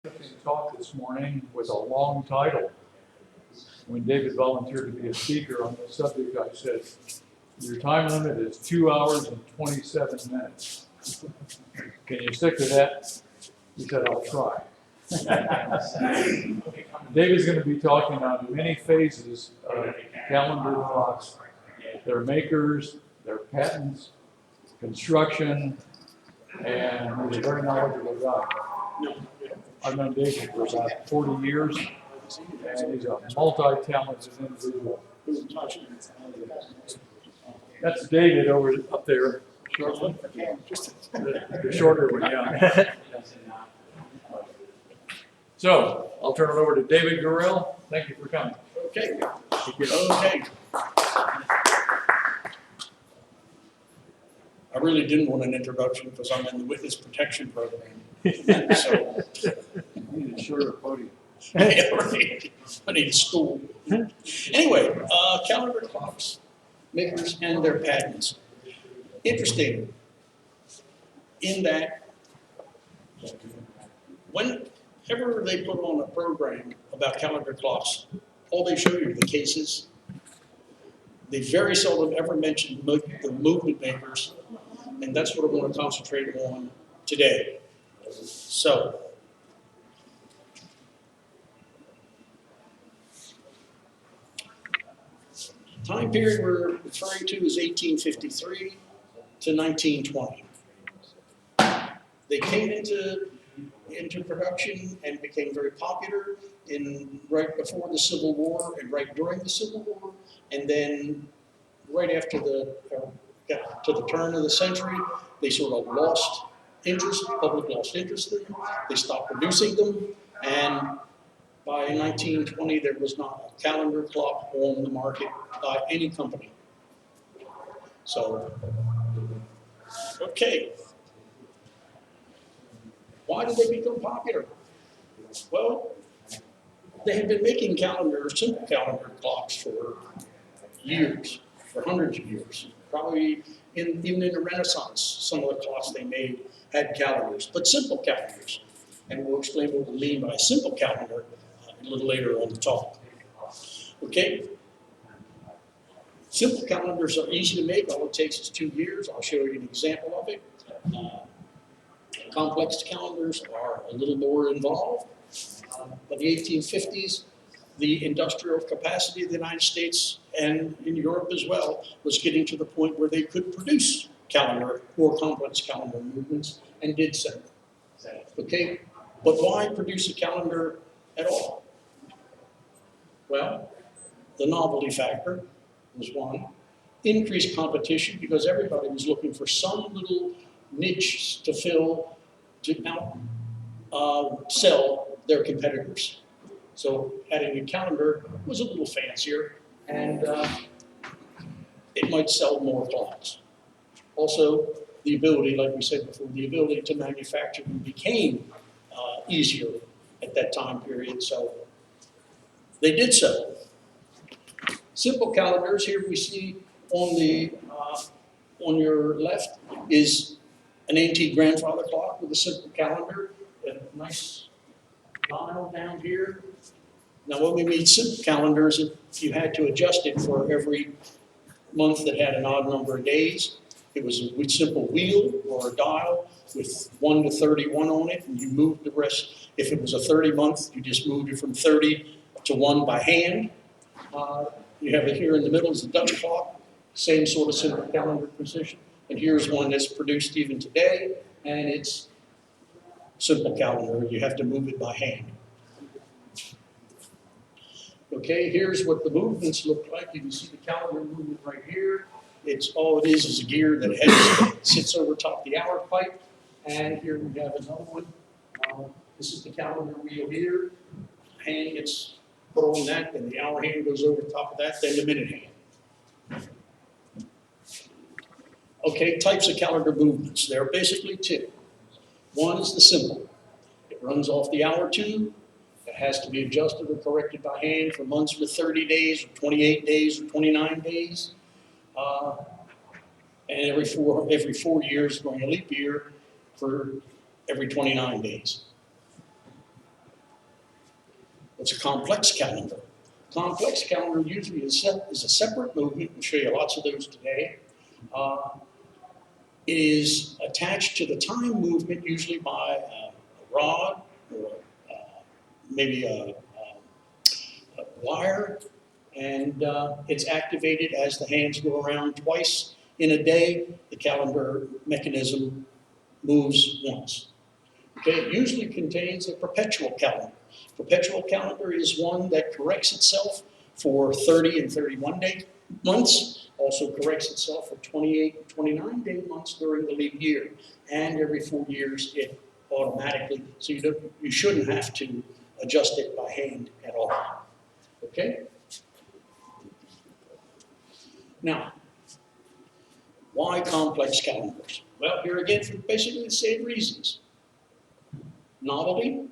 Interesting talk this morning with a long title. When David volunteered to be a speaker on this subject, I said, your time limit is 2 hours and 27 minutes. Can you stick to that? He said, I'll try. David's going to be talking on many phases of calendar clocks, their makers, their patents, construction, and he's a very knowledgeable guy. I've known David for about 40 years, and he's a multi-talented individual. That's David over up there. The shorter one, yeah. So, I'll turn it over to David Gorrell. Thank you for coming. Okay. Okay. I really didn't want an introduction because I'm in the witness protection program. So, I need a shorter podium. yeah, right. I need a stool. Anyway, calendar clocks, makers and their patents. Interesting in that whenever they put on a program about calendar clocks, all they show you are the cases. They very seldom ever mention the movement makers, and that's what I'm going to concentrate on today. So, time period we're referring to is 1853 to 1920. They came into production and became very popular right before the Civil War and right during the Civil War, and then right after to the turn of the century, they sort of lost interest, public lost interest in them. They stopped producing them, and by 1920, there was not a calendar clock on the market by any company. So, okay. Why did they become popular? Well, they had been making simple calendar clocks for years, for hundreds of years. Probably even in the Renaissance, some of the clocks they made had calendars, but simple calendars. And we'll explain what we mean by a simple calendar a little later on the talk. Okay? Simple calendars are easy to make. All it takes is 2 years. I'll show you an example of it. Complex calendars are a little more involved. By the 1850s, the industrial capacity of the United States and in Europe as well was getting to the point where they could produce more complex calendar movements, and did so. Okay, but why produce a calendar at all? Well, the novelty factor was one. Increased competition because everybody was looking for some little niche to fill to sell their competitors. So adding a calendar was a little fancier, and it might sell more clocks. Also, the ability, like we said before, the ability to manufacture them became easier at that time period, so they did so. Simple calendars, here we see on your left is an antique grandfather clock with a simple calendar, a nice dial down here. Now, when we made simple calendars, if you had to adjust it for every month that had an odd number of days, it was a simple wheel or a dial with 1 to 31 on it, and you moved the rest. If it was a 30 month, you just moved it from 30 to 1 by hand. You have it here in the middle is the Dutch clock, same sort of simple calendar position. And here's one that's produced even today, and it's simple calendar. You have to move it by hand. Okay, here's what the movements look like. You can see the calendar movement right here. All it is a gear that sits over top the hour pipe. And here we have another one. This is the calendar wheel here. Hand gets put on that, then the hour hand goes over top of that, then the minute hand. Okay, types of calendar movements. There are basically two. One is the simple. It runs off the hour tube. It has to be adjusted or corrected by hand for months with 30 days or 28 days or 29 days. And every four years during a leap year for every 29 days. What's a complex calendar? Complex calendar usually is a separate movement. We'll show you lots of those today. It is attached to the time movement, usually by a rod or maybe a wire, and it's activated as the hands go around twice in a day. The calendar mechanism moves once. Okay, it usually contains a perpetual calendar. Perpetual calendar is one that corrects itself for 30 and 31 day months, also corrects itself for 28 and 29 day months during the leap year, and every 4 years it automatically, so you shouldn't have to adjust it by hand at all. Okay? Now, why complex calendars? Well, here again, for basically the same reasons. Novelty,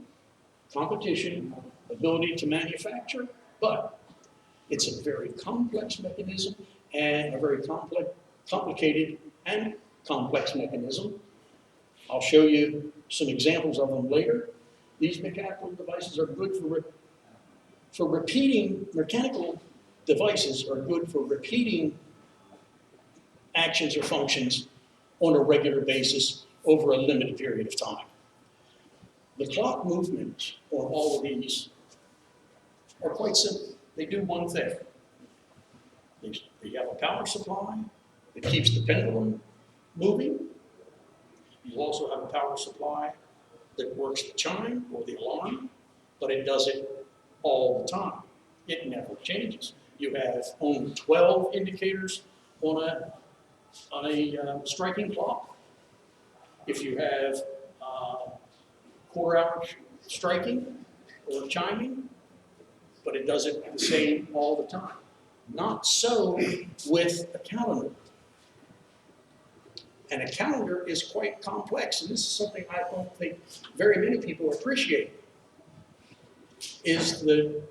competition, ability to manufacture, but it's a very complex mechanism and a very complicated and complex mechanism. I'll show you some examples of them later. These mechanical devices are good for repeating, mechanical devices are good for repeating actions or functions on a regular basis over a limited period of time. The clock movements on all of these are quite simple. They do one thing. They have a power supply that keeps the pendulum moving. You also have a power supply that works the chime or the alarm, but it does it all the time. It never changes. You have only 12 indicators on a striking clock. If you have quarter-hour striking or chiming, but it does it the same all the time. Not so with a calendar. And a calendar is quite complex, and this is something I don't think very many people appreciate, is the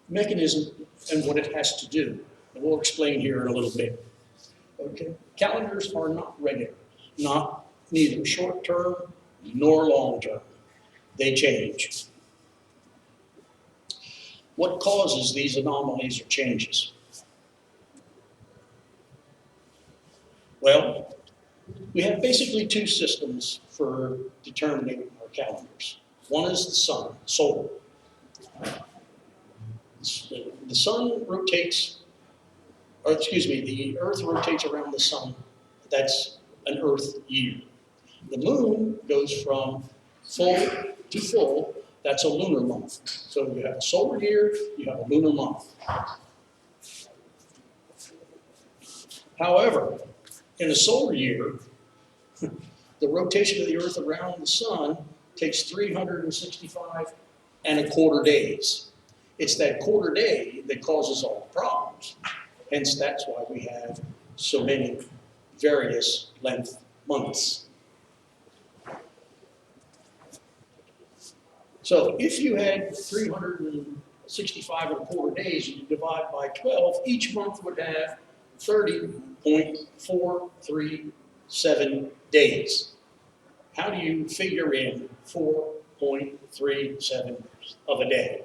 mechanism and what it has to do. And we'll explain here in a little bit. Okay, calendars are not regular, neither short-term nor long-term. They change. What causes these anomalies or changes? Well, we have basically two systems for determining our calendars. One is the sun, solar. The sun rotates, or excuse me, the earth rotates around the sun. That's an earth year. The moon goes from full to full. That's a lunar month. So you have a solar year, you have a lunar month. However, in a solar year, the rotation of the earth around the sun takes 365 and a quarter days. It's that quarter day that causes all the problems. Hence, that's why we have so many various length months. So if you had 365 and a quarter days and you divide by 12, each month would have 30.437 days. How do you figure in 4.37 of a day?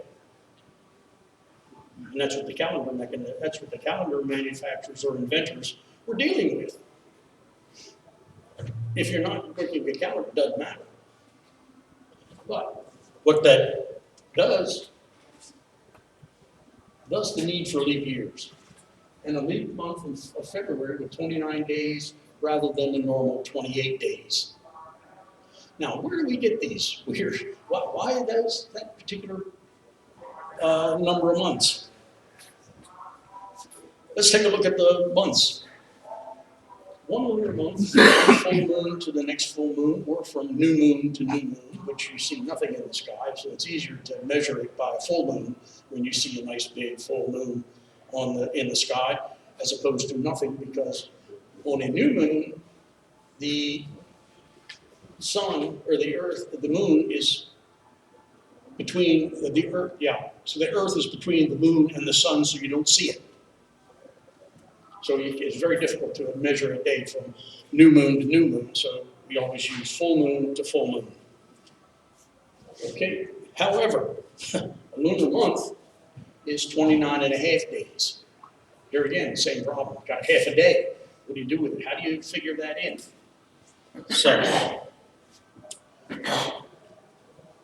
And that's what the calendar manufacturers or inventors were dealing with. If you're not looking at a calendar, it doesn't matter. But what that does the need for leap years. And a leap month of February with 29 days rather than the normal 28 days. Now, where do we get these? Why does that particular number of months? Let's take a look at the months. One lunar month, from full moon to the next full moon, or from new moon to new moon, which you see nothing in the sky, so it's easier to measure it by a full moon when you see a nice big full moon in the sky, as opposed to nothing, because on a new moon, the sun or the earth, the moon is between the earth, so the earth is between the moon and the sun, so you don't see it. So it's very difficult to measure a day from new moon to new moon, so we always use full moon to full moon. Okay, however, a lunar month is 29 and a half days. Here again, same problem, got half a day. What do you do with it? How do you figure that in? So,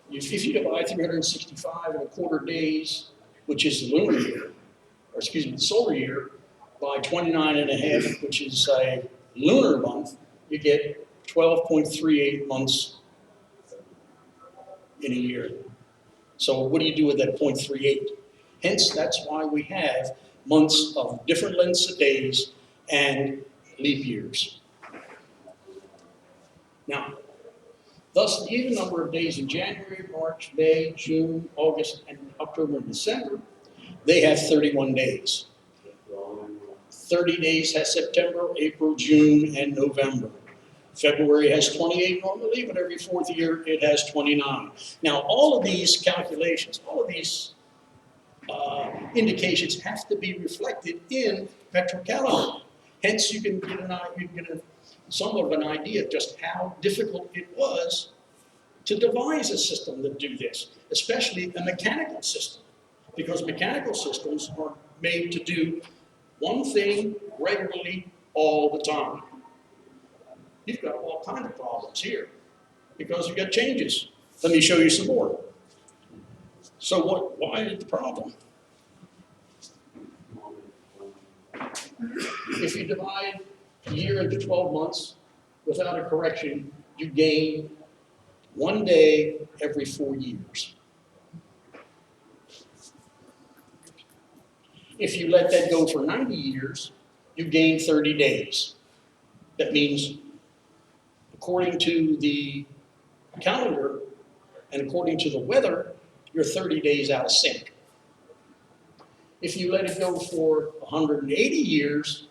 if you divide 365 and a quarter days, which is the lunar year, or excuse me, the solar year, by 29 and a half, which is a lunar month, you get 12.38 months in a year. So what do you do with that 0.38? Hence, that's why we have months of different lengths of days and leap years. Now, thus, the even number of days in January, March, May, June, August, and October and December, they have 31 days. 30 days has September, April, June, and November. February has 28 normally, but every fourth year it has 29. Now, all of these calculations, all of these indications have to be reflected in Petro calendar. Hence, you can get somewhat of an idea of just how difficult it was to devise a system that do this, especially a mechanical system, because mechanical systems are made to do one thing regularly all the time. You've got all kinds of problems here because you've got changes. Let me show you some more. So why is the problem? If you divide a year into 12 months without a correction, you gain 1 day every 4 years. If you let that go for 90 years, you gain 30 days. That means, according to the calendar and according to the weather, you're 30 days out of sync. If you let it go for 180 years,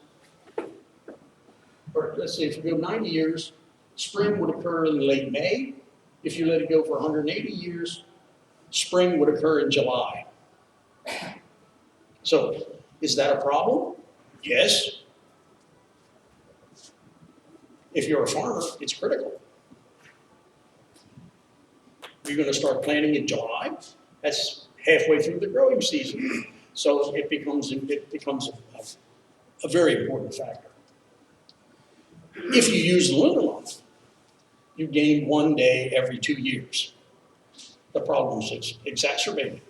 or let's say if you go 90 years, spring would occur in late May. If you let it go for 180 years, spring would occur in July. So, is that a problem? Yes. If you're a farmer, it's critical. You're going to start planting in July. That's halfway through the growing season. So it becomes a very important factor. If you use the lunar month, you gain 1 day every 2 years. The problem is exacerbated.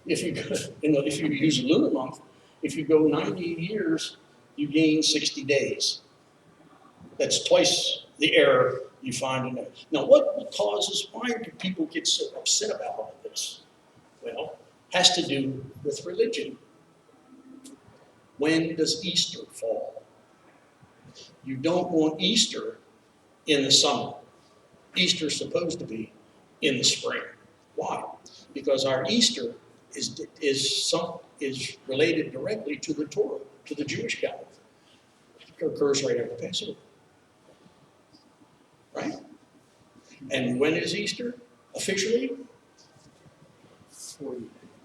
If you use a lunar month, if you go 90 years, you gain 60 days. That's twice the error you find in it. Now, why do people get so upset about all of this? Well, has to do with religion. When does Easter fall? You don't want Easter in the summer. Easter's supposed to be in the spring. Why? Because our Easter is related directly to the Torah, to the Jewish calendar. It occurs right after Passover. Right? And when is Easter officially?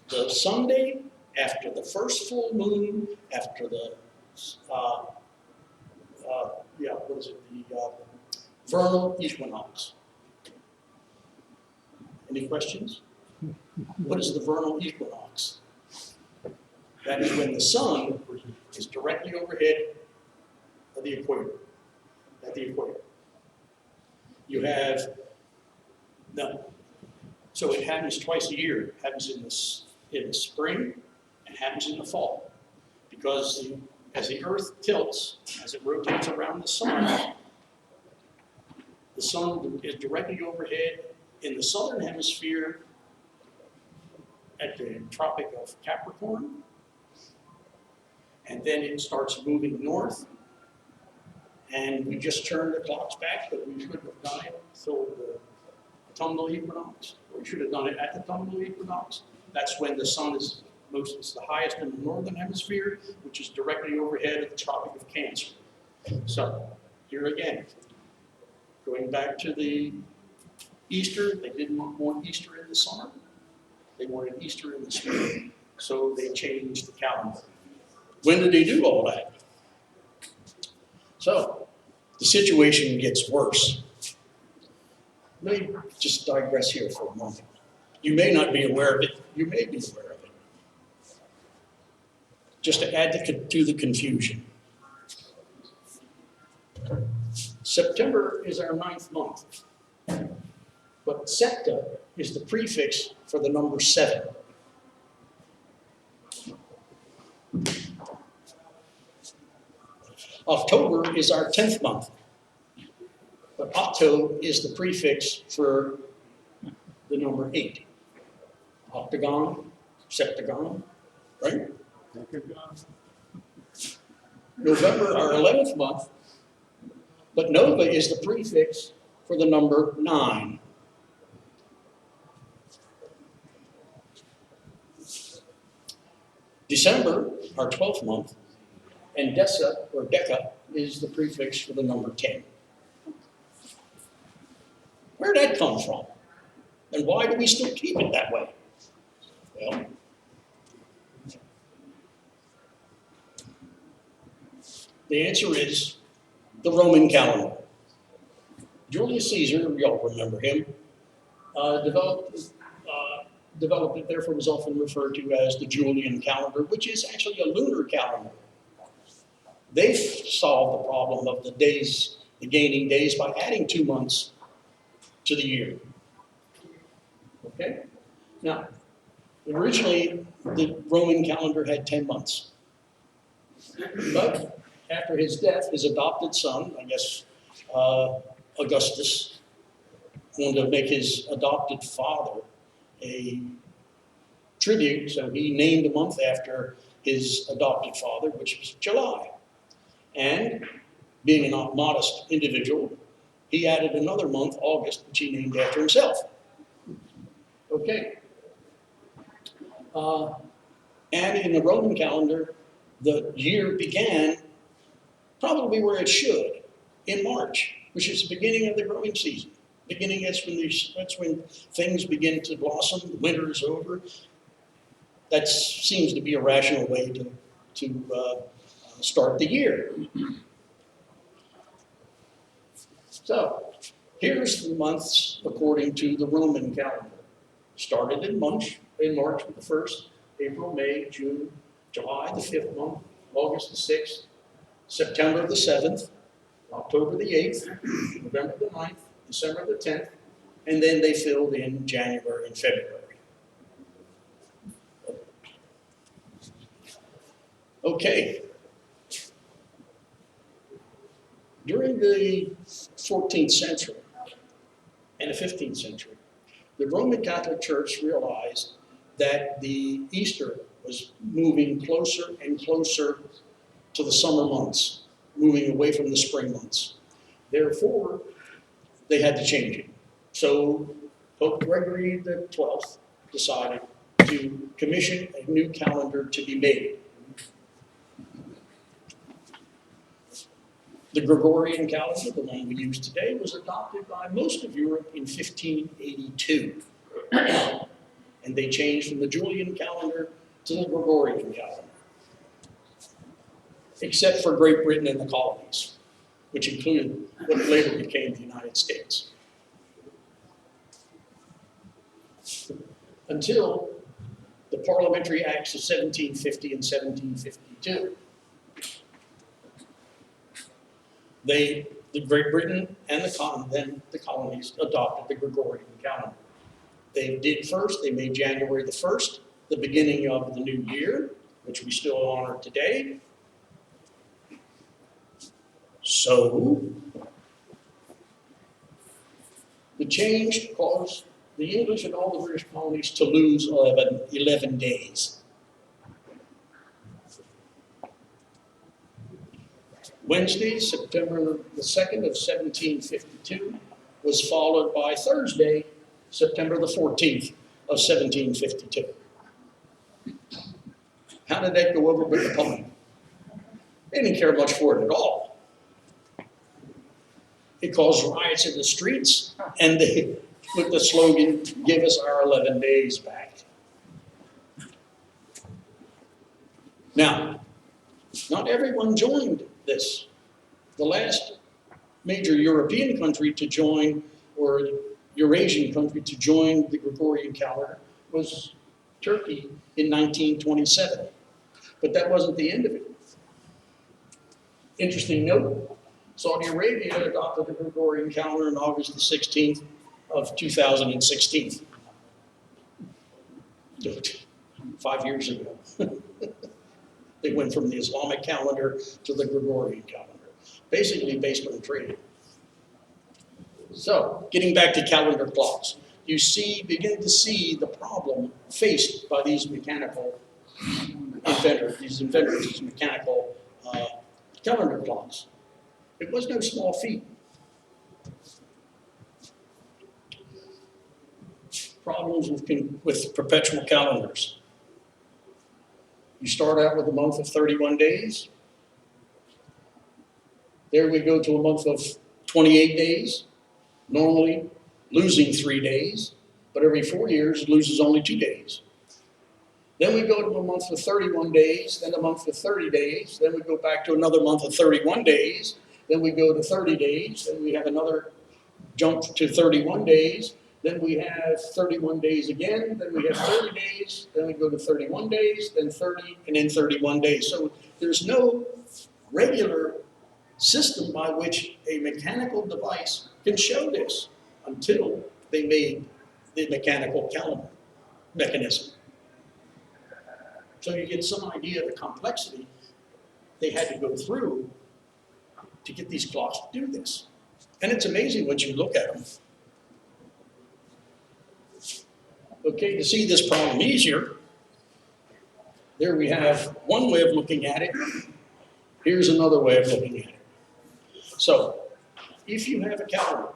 The Sunday after the first full moon, after the vernal equinox. Any questions? What is the vernal equinox? That is when the sun is directly overhead of the equator, at the equator. You have, so it happens twice a year. It happens in the spring and happens in the fall. Because as the Earth tilts, as it rotates around the sun is directly overhead in the southern hemisphere at the Tropic of Capricorn, and then it starts moving north, and we just turned the clocks back, but we should have done it till the autumnal equinox. We should have done it at the autumnal equinox. That's when the sun is the highest in the northern hemisphere, which is directly overhead of the Tropic of Cancer. So, here again, going back to the Easter, they didn't want Easter in the summer. They wanted Easter in the spring, so they changed the calendar. When did they do all that? So, the situation gets worse. Let me just digress here for a moment. You may not be aware of it, you may be aware of it. Just to add to the confusion. September is our 9th month, but septa is the prefix for the number 7. October is our 10th month, but octo is the prefix for the number 8. Octagon, septagon, right? November, our 11th month, but nova is the prefix for the number 9. December, our 12th month, and desa, or deca, is the prefix for the number 10. Where'd that come from? And why do we still keep it that way? Well, the answer is the Roman calendar. Julius Caesar, we all remember him, developed it, therefore was often referred to as the Julian calendar, which is actually a lunar calendar. They solved the problem of the days, the gaining days, by adding 2 months to the year. Okay? Now, originally, the Roman calendar had 10 months. But after his death, his adopted son, I guess Augustus, wanted to make his adopted father a tribute, so he named a month after his adopted father, which was July. And being a modest individual, he added another month, August, which he named after himself. Okay. And in the Roman calendar, the year began probably where it should, in March, which is the beginning of the growing season. Beginning, that's when things begin to blossom, the winter is over. That seems to be a rational way to start the year. So, here's the months according to the Roman calendar. Started in March with the 1st, April, May, June, July the 5th month, August the 6th, September the 7th, October the 8th, November the 9th, December the 10th, and then they filled in January and February. Okay. During the 14th century and the 15th century, the Roman Catholic Church realized that the Easter was moving closer and closer to the summer months, moving away from the spring months. Therefore, they had to change it. So Pope Gregory XII decided to commission a new calendar to be made. The Gregorian calendar, the one we use today, was adopted by most of Europe in 1582. And they changed from the Julian calendar to the Gregorian calendar, except for Great Britain and the colonies, which included what later became the United States. Until the Parliamentary Acts of 1750 and 1752. The Great Britain and the colonies adopted the Gregorian calendar. They did first, they made January the 1st, the beginning of the new year, which we still honor today. So, the change caused the English and all the British colonies to lose 11 days. Wednesday, September the 2nd of 1752, was followed by Thursday, September the 14th of 1752. How did that go over with the public? They didn't care much for it at all. It caused riots in the streets, and they, with the slogan, "Give us our 11 days back." Now, not everyone joined this. The last major European country to join or Eurasian country to join the Gregorian calendar was Turkey in 1927. But that wasn't the end of it. Interesting note, Saudi Arabia adopted the Gregorian calendar on August the 16th of 2016. 5 years ago. They went from the Islamic calendar to the Gregorian calendar, basically based on trading. So, getting back to calendar clocks, you begin to see the problem faced by these mechanical inventors, these mechanical calendar clocks. It was no small feat. Problems with perpetual calendars. You start out with a month of 31 days. There we go to a month of 28 days, normally losing 3 days, but every 4 years it loses only 2 days. Then we go to a month of 31 days, then a month of 30 days, then we go back to another month of 31 days, then we go to 30 days, then we have another jump to 31 days, then we have 31 days again, then we have 30 days, then we go to 31 days, then 30, and then 31 days. So there's no regular system by which a mechanical device can show this until they made the mechanical calendar mechanism. So you get some idea of the complexity they had to go through to get these clocks to do this. And it's amazing once you look at them. Okay, to see this problem easier, there we have one way of looking at it. Here's another way of looking at it. So, if you have a calendar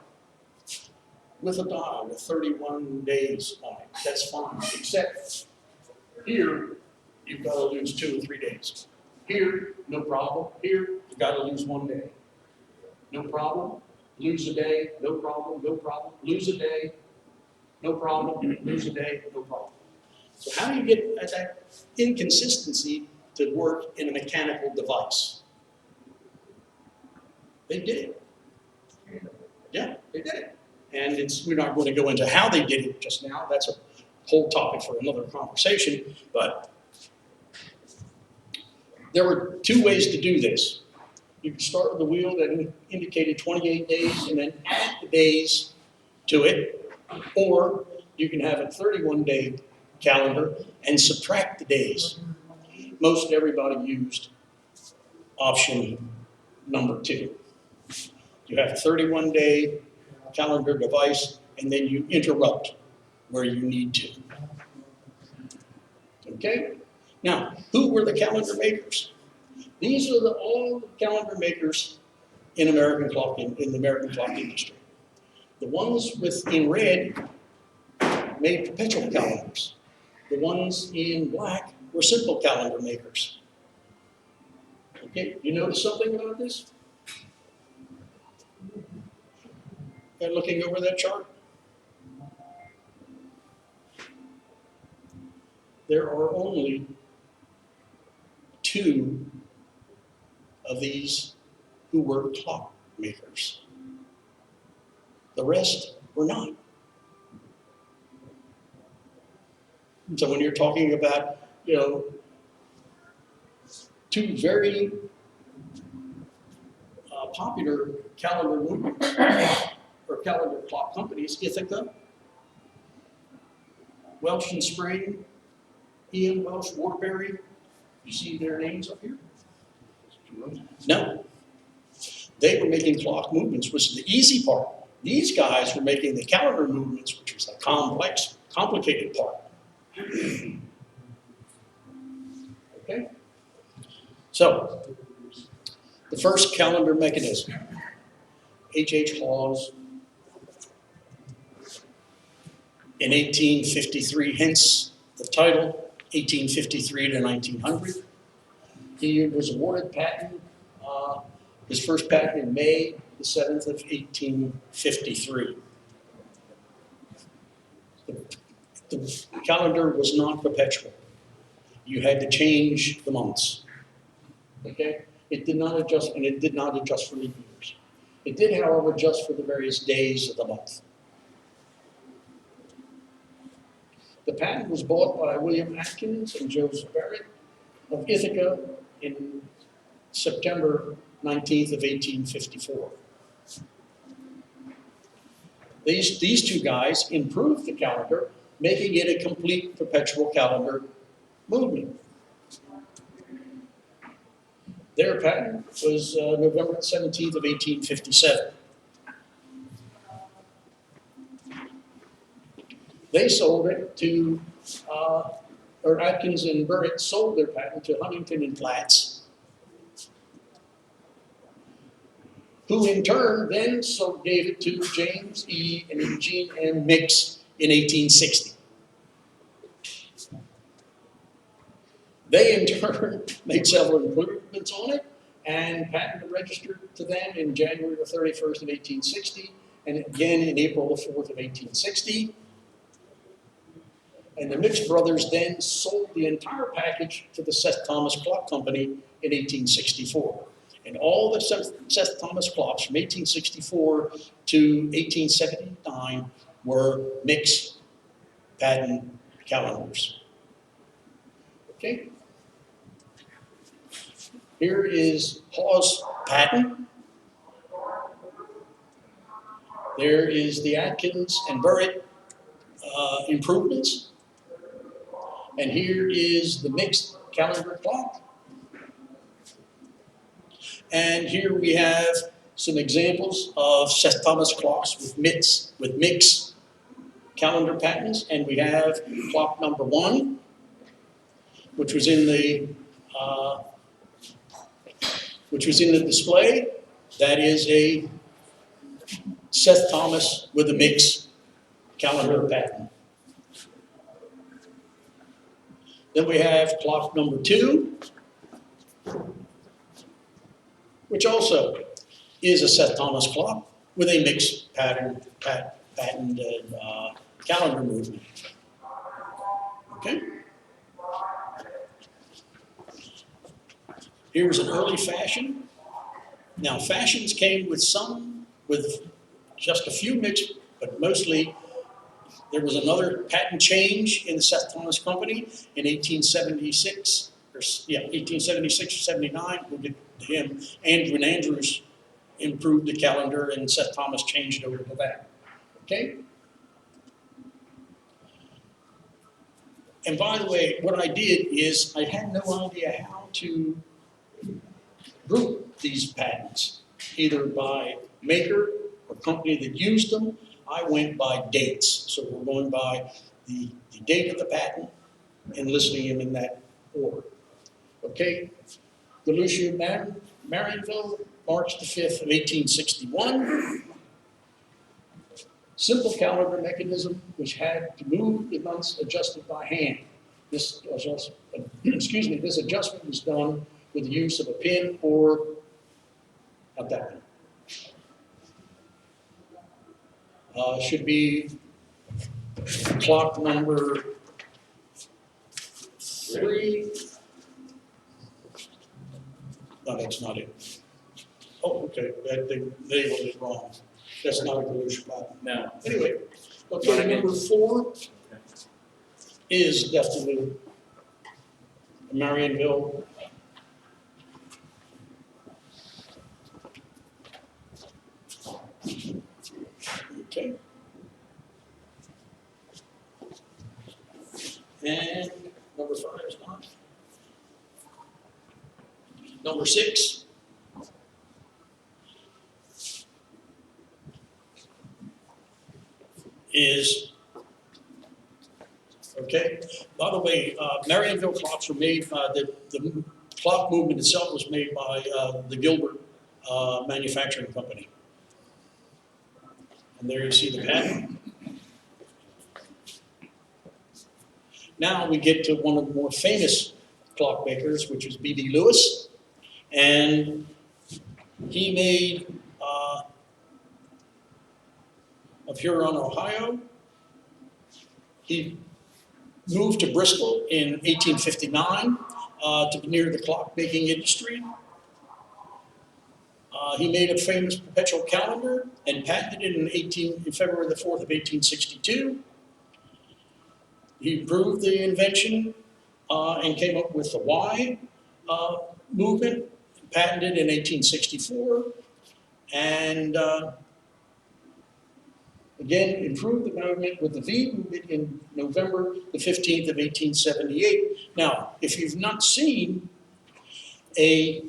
with a dial with 31 days on it, that's fine, except here, you've got to lose 2 or 3 days. Here, no problem. Here, you've got to lose 1 day. No problem. Lose a day, no problem, no problem. Lose a day, no problem. Lose a day, no problem. So how do you get that inconsistency to work in a mechanical device? They did it. Yeah, they did it. And we're not going to go into how they did it just now. That's a whole topic for another conversation. But there were 2 ways to do this. You could start with a wheel that indicated 28 days and then add the days to it, or you can have a 31-day calendar and subtract the days. Most everybody used option number 2. You have a 31-day calendar device, and then you interrupt where you need to. Okay? Now, who were the calendar makers? These are all the calendar makers in the American clock industry. The ones in red made perpetual calendars. The ones in black were simple calendar makers. Okay, you notice something about this? They're looking over that chart. There are only 2 of these who were clock makers. The rest were not. So when you're talking about, 2 very popular calendar movements or calendar clock companies, Ithaca, Welsh and Spring, Ian Welsh, Waterbury, you see their names up here? No. They were making clock movements, which is the easy part. These guys were making the calendar movements, which was the complex, complicated part. Okay? So, the first calendar mechanism, H.H. Hawes, in 1853, hence the title, 1853 to 1900. He was awarded patent, his first patent in May the 7th of 1853. The calendar was not perpetual. You had to change the months. Okay? It did not adjust, and it did not adjust for leap years. It did, however, adjust for the various days of the month. The patent was bought by William Atkins and Joseph Barrett of Ithaca in September 19th of 1854. These two guys improved the calendar, making it a complete perpetual calendar movement. Their patent was November 17th of 1857. They sold it to, or Atkins and Barrett sold their patent to Huntington and Platts, who in turn then gave it to James E. and Eugene M. Mix in 1860. They in turn made several improvements on it and patent registered to them in January the 31st of 1860 and again in April the 4th of 1860. And the Mix brothers then sold the entire package to the Seth Thomas Clock Company in 1864. And all the Seth Thomas clocks from 1864 to 1879 were Mix patent calendars. Okay? Here is Hawes' patent. There is the Atkins and Barrett improvements. And here is the Mix calendar clock. And here we have some examples of Seth Thomas clocks with Mix calendar patents. And we have clock number 1, which was in the display. That is a Seth Thomas with a Mix calendar patent. Then we have clock number 2, which also is a Seth Thomas clock with a Mix patent and calendar movement. Okay. Here's an early fashion. Now fashions came with just a few Mix, but mostly there was another patent change in the Seth Thomas Company in 1876, or 79. We'll get to him. Andrew and Andrews improved the calendar, and Seth Thomas changed over to that. Okay? And by the way, what I did is I had no idea how to group these patents, either by maker or company that used them. I went by dates. So we're going by the date of the patent and listing them in that order. Okay? Galusha Marionville, March the 5th of 1861. Simple calendar mechanism which had to move the months adjusted by hand. This adjustment was done with the use of a pin or not that one. Should be clock number 3. No, that's not it. Oh, okay, they wrote it wrong. That's not a Galusha patent. No. Anyway, okay, number 4 is definitely Marionville. Okay. And number 5 is not. Number 6. Is, okay, by the way, Marionville clocks were made by the clock movement itself was made by the Gilbert Manufacturing Company. And there you see the patent. Now we get to one of the more famous clock makers, which was B.B. Lewis. And he made, of Huron, Ohio. He moved to Bristol in 1859 to be near the clock making industry. He made a famous perpetual calendar and patented it in February the 4th of 1862. He proved the invention and came up with the Y movement, patented in 1864, and again improved the movement with the V movement in November the 15th of 1878. Now, if you've not seen a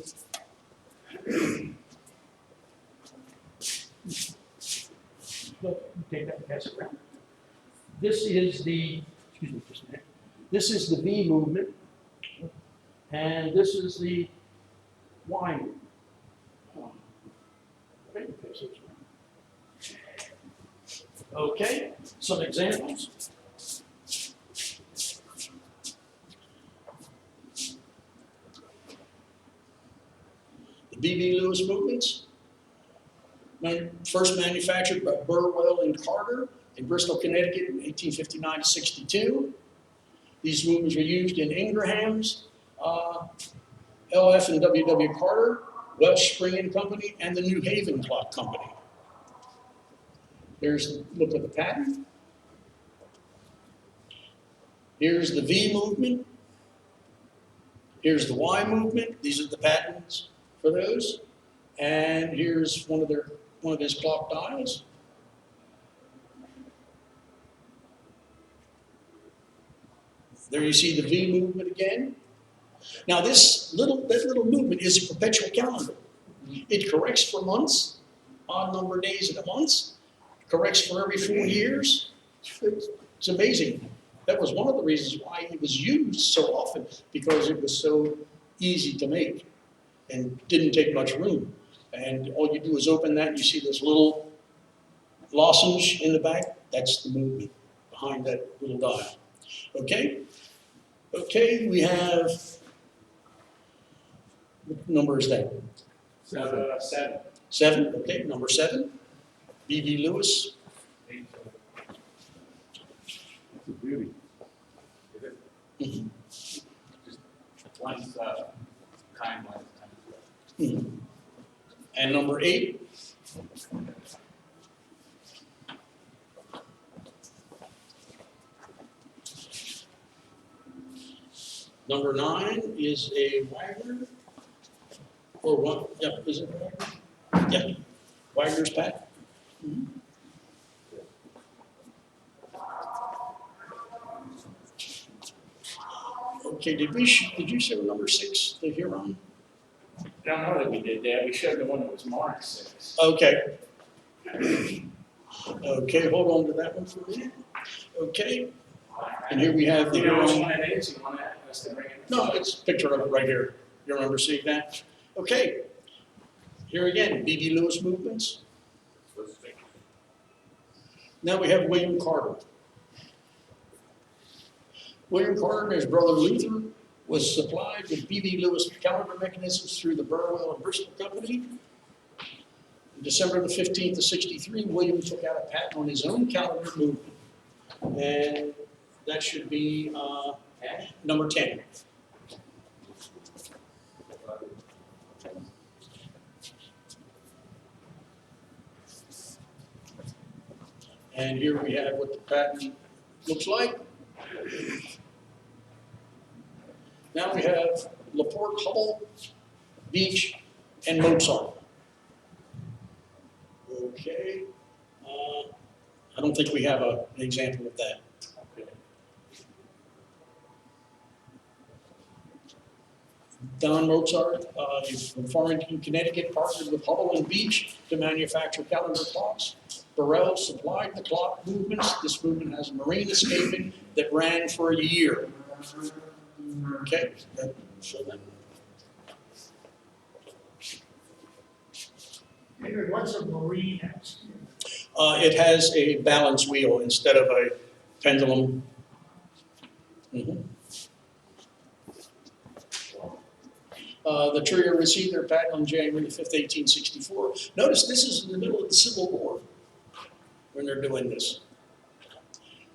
Take that and pass it around. This is the, excuse me just a minute. This is the V movement, and this is the Y movement. Okay, some examples. The B.B. Lewis movements, first manufactured by Burwell and Carter in Bristol, Connecticut in 1859 to 62. These movements were used in Ingram's, L.F. and W.W. Carter, Welsh Spring and Company, and the New Haven Clock Company. Here's a look at the pattern. Here's the V movement. Here's the Y movement. These are the patterns for those. And here's one of his clock dials. There you see the V movement again. Now that little movement is a perpetual calendar. It corrects for months, odd number of days in a month, corrects for every 4 years. It's amazing. That was one of the reasons why it was used so often, because it was so easy to make and didn't take much room. And all you do is open that and you see this little lozenge in the back. That's the movement behind that little dial. Okay? Okay, we have, what number is that? 7. 7, okay, number 7. B.B. Lewis. It's a beauty. Mhm. One's kind, one's kind. Mhm. And number 8. Number 9 is a Wagner. Or what? Yeah, is it Wagner? Yeah, Wagner's patent. Mhm. Okay, did you show number 6, the Huron? I don't know that we did that. We showed the one that was marked 6. Okay. Okay, hold on to that one for a minute. Okay, and here we have the You know which Huron. one it is? You want us to bring it? No, it's a picture of it right here. You remember seeing that? Okay. Here again, B.B. Lewis movements. Now we have William Carter. William Carter and his brother Luther was supplied with B.B. Lewis calendar mechanisms through the Burwell and Bristol Company. On December the 15th of 63, William took out a patent on his own calendar movement. And that should be number 10. And here we have what the patent looks like. Now we have Laporte, Hubble, Beach, and Mozart. Okay. I don't think we have an example of that. Don Mozart, from Farmington, Connecticut, partnered with Hubble and Beach to manufacture calendar clocks. Gorrell supplied the clock movements. This movement has a marine escaping that ran for a year. Okay. So then, David, what's a marine axe? it has a balance wheel instead of a pendulum. Mhm. The trio received their patent on January 5th, 1864. Notice this is in the middle of the Civil War when they're doing this.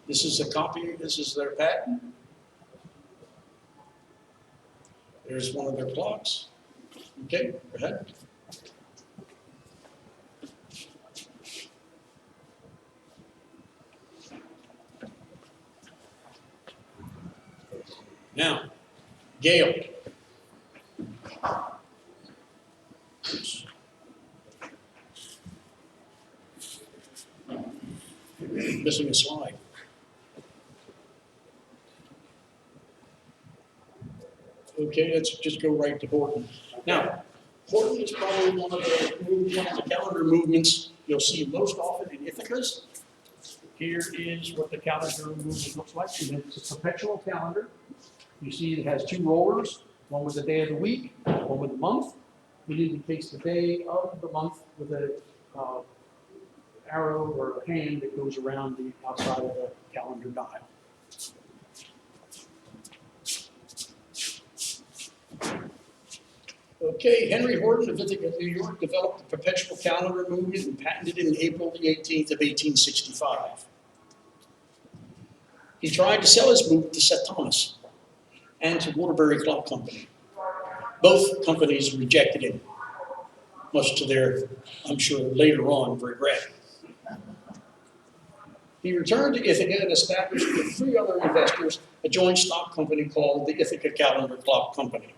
This is a copy, this is their patent. There's one of their clocks. Okay, go ahead. Now, Gail. Missing a slide. Okay, let's just go right to Horton. Now, Horton is probably one of the calendar movements you'll see most often in Ithaca's. Here is what the calendar movement looks like. And it's a perpetual calendar. You see it has two rollers, one with the day of the week, one with the month. It indicates the day of the month with a arrow or a hand that goes around the outside of the calendar dial. Okay, Henry Horton of Ithaca, New York, developed the perpetual calendar movement and patented it in April the 18th of 1865. He tried to sell his movement to St. Thomas and to Waterbury Clock Company. Both companies rejected him, much to their, I'm sure, later on regret. He returned to Ithaca and established with 3 other investors a joint stock company called the Ithaca Calendar Clock Company.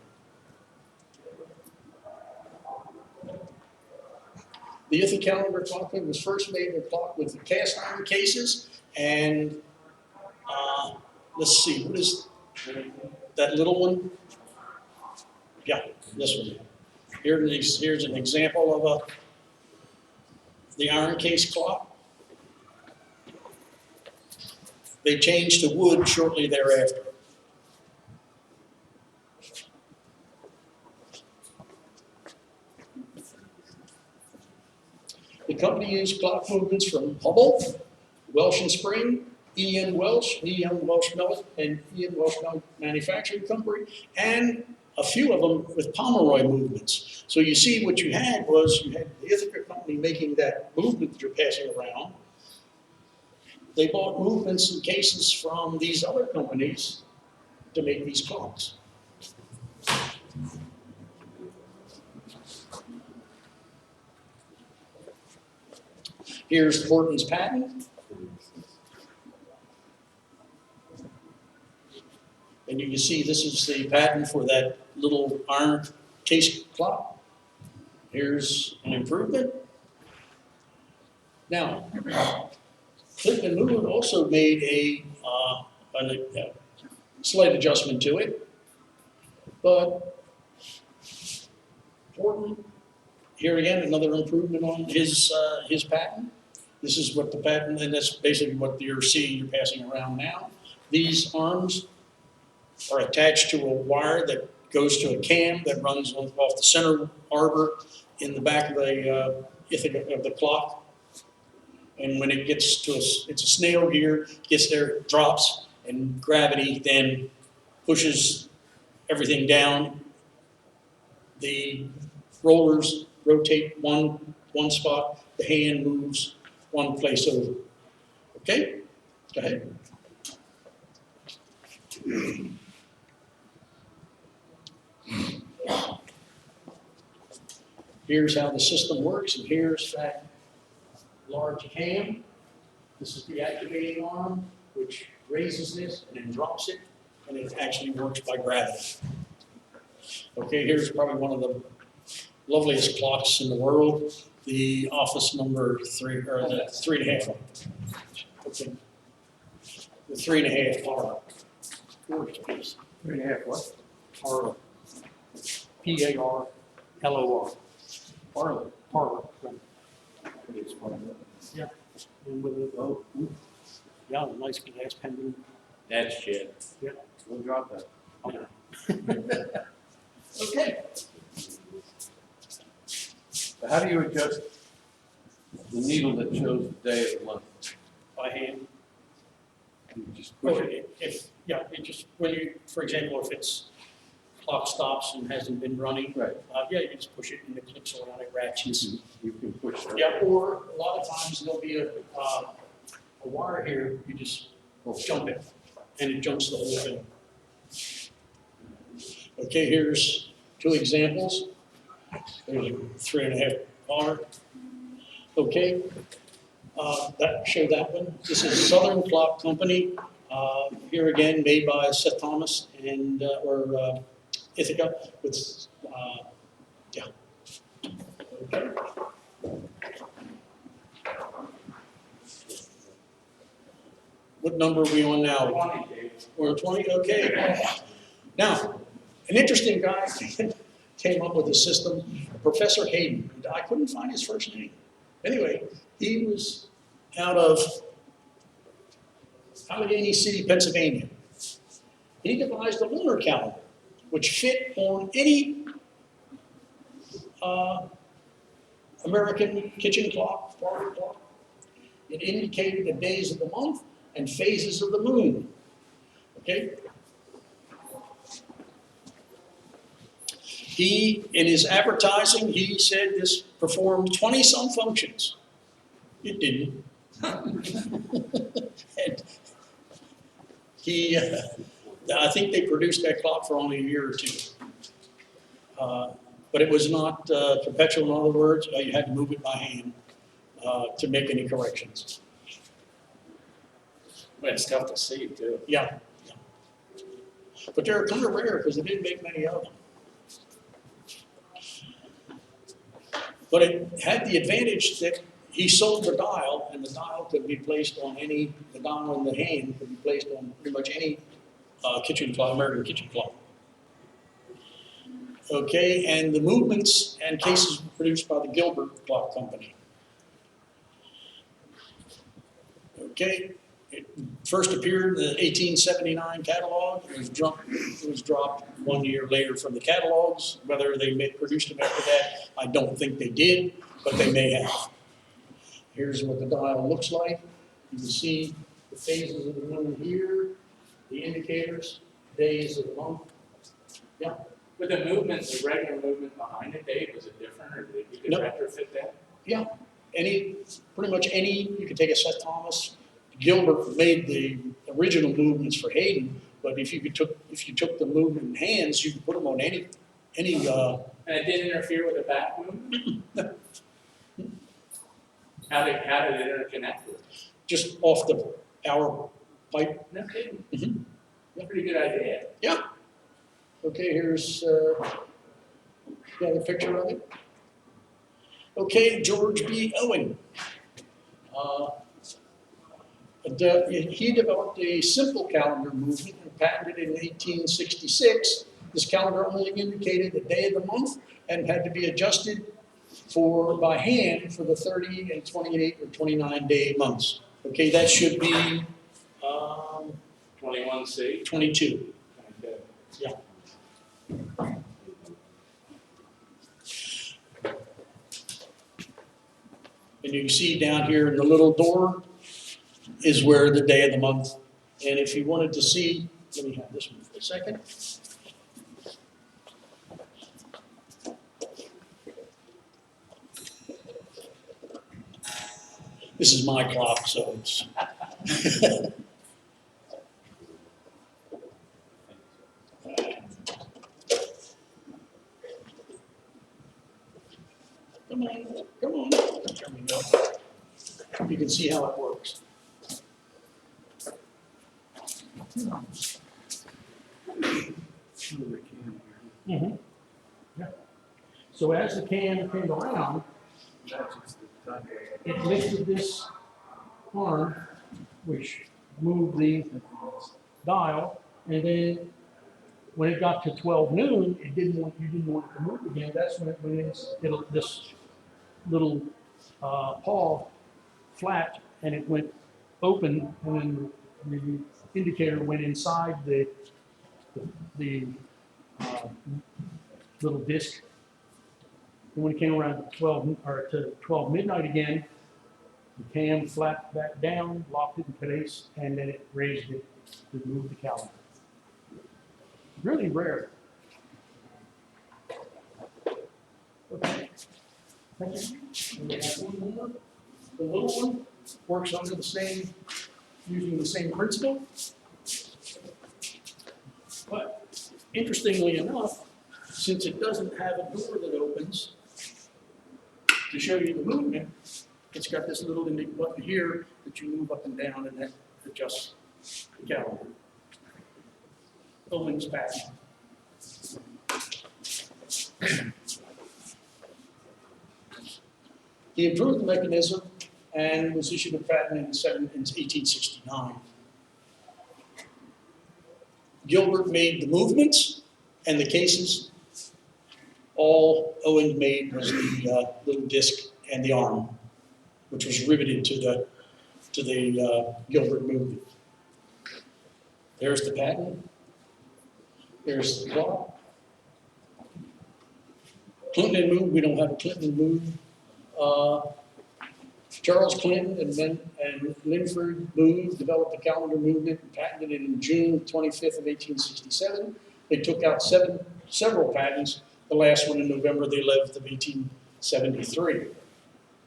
The Ithaca Calendar Clock was first made a clock with the cast iron cases, and let's see, what is that little one? Yeah, this one. Here's an example of the iron case clock. They changed to wood shortly thereafter. The company used clock movements from Hubble, Welsh and Spring, E.M. Welsh Mellon, and E.M. Welsh Manufacturing Company, and a few of them with Pomeroy movements. So you see what you had was you had the Ithaca company making that movement that you're passing around. They bought movements and cases from these other companies to make these clocks. Here's Horton's patent. And you can see this is the patent for that little iron case clock. Here's an improvement. Now, Clinton Moon also made a slight adjustment to it, but Horton, here again, another improvement on his patent. This is what the patent, and that's basically what you're seeing, you're passing around now. These arms are attached to a wire that goes to a cam that runs off the center arbor in the back of the clock. And when it gets to it's a snail gear, gets there, it drops, and gravity then pushes everything down. The rollers rotate one spot, the hand moves one place over. Okay? Go ahead. Here's how the system works, and here's that large cam. This is the activating arm, which raises this and then drops it, and it actually works by gravity. Okay, here's probably one of the loveliest clocks in the world, the office number 3, or the 3.5 one. Okay. The 3.5 R. Gorgeous piece. 3.5 what? Parlor. P-A-R-L-O-R. Parlor. Parlor. Yeah. And with a, yeah, a nice glass pendulum. That's shit. Yeah. We'll drop that. Okay. So how do you adjust the needle that shows the day of the month? By hand. You just Or push it. it just, when you, for example, if it's clock stops and hasn't been running, Right. yeah, you just push it and it clicks around, it ratchets. You can push it. Yeah, or a lot of times there'll be a wire here, you just jump it, and it jumps the whole thing. Okay, here's 2 examples. There's a 3.5 R. Okay, show that one. This is Southern Clock Company Here again, made by Seth Thomas and, Ithaca with, yeah. Okay. What number are we on now? 20, Dave. We're 20, okay. Now, an interesting guy came up with a system, Professor Hayden. I couldn't find his first name. Anyway, he was out of Allegheny City, Pennsylvania. He devised a lunar calendar, which fit on any American kitchen clock, bar clock. It indicated the days of the month and phases of the moon. Okay? He, in his advertising, he said this performed 20-some functions. It didn't. And he, I think they produced that clock for only a year or two. But it was not perpetual, in other words, you had to move it by hand to make any corrections. Well, it's tough to see too. Yeah. But they're kind of rare because they didn't make many of them. But it had the advantage that he sold the dial, and the dial could be placed on any, the dial in the hand could be placed on pretty much any kitchen clock, American kitchen clock. Okay, and the movements and cases were produced by the Gilbert Clock Company. Okay, it first appeared in the 1879 catalog. It was dropped 1 year later from the catalogs. Whether they produced them after that, I don't think they did, but they may have. Here's what the dial looks like. You can see the phases of the moon here, the indicators, days of the month. Yeah. With the movement, the regular movement behind it, Dave, was it different, or did you could Nope. retrofit that? Yeah, pretty much any, you could take a Seth Thomas. Gilbert made the original movements for Hayden, but if you took the movement in hands, you could put them on any. And it didn't interfere with the back movement? How did it interconnect with it? Just off the power pipe. No kidding. Mhm. That's a pretty good idea. Yeah. Okay, here's the picture of it. Okay, George B. Owen. He developed a simple calendar movement and patented it in 1866. This calendar only indicated the day of the month and had to be adjusted by hand for the 30 and 28 or 29 day months. Okay, that should be 21C. 22. Okay. Yeah. And you can see down here in the little door is where the day of the month. And if you wanted to see, let me have this one for a second. This is my clock, so it's. Come on, come on. There we go. You can see how it works. Mm-hmm. Yeah. So as the can came around, it lifted this arm, which moved the dial, and then when it got to 12 noon, you didn't want it to move again. That's when it went in, this little paw flat, and it went open, and then the indicator went inside the little disc. And when it came around to 12 midnight again, the cam flapped back down, locked it in place, and then it raised it to move the calendar. Really rare. Okay. Thank you. And we have one more. The little one works under using the same principle. But interestingly enough, since it doesn't have a door that opens to show you the movement, it's got this little button here that you move up and down, and that adjusts the calendar. Owens patent. He improved the mechanism and was issued a patent in 1869. Gilbert made the movements and the cases. All Owens made was the little disc and the arm, which was riveted to the Gilbert movement. There's the patent. There's the clock. Clinton and Moon, we don't have a Clinton and Moon. Charles Clinton and Linford Booth developed the calendar movement and patented it in June 25th of 1867. They took out several patents, the last one in November the 11th of 1873.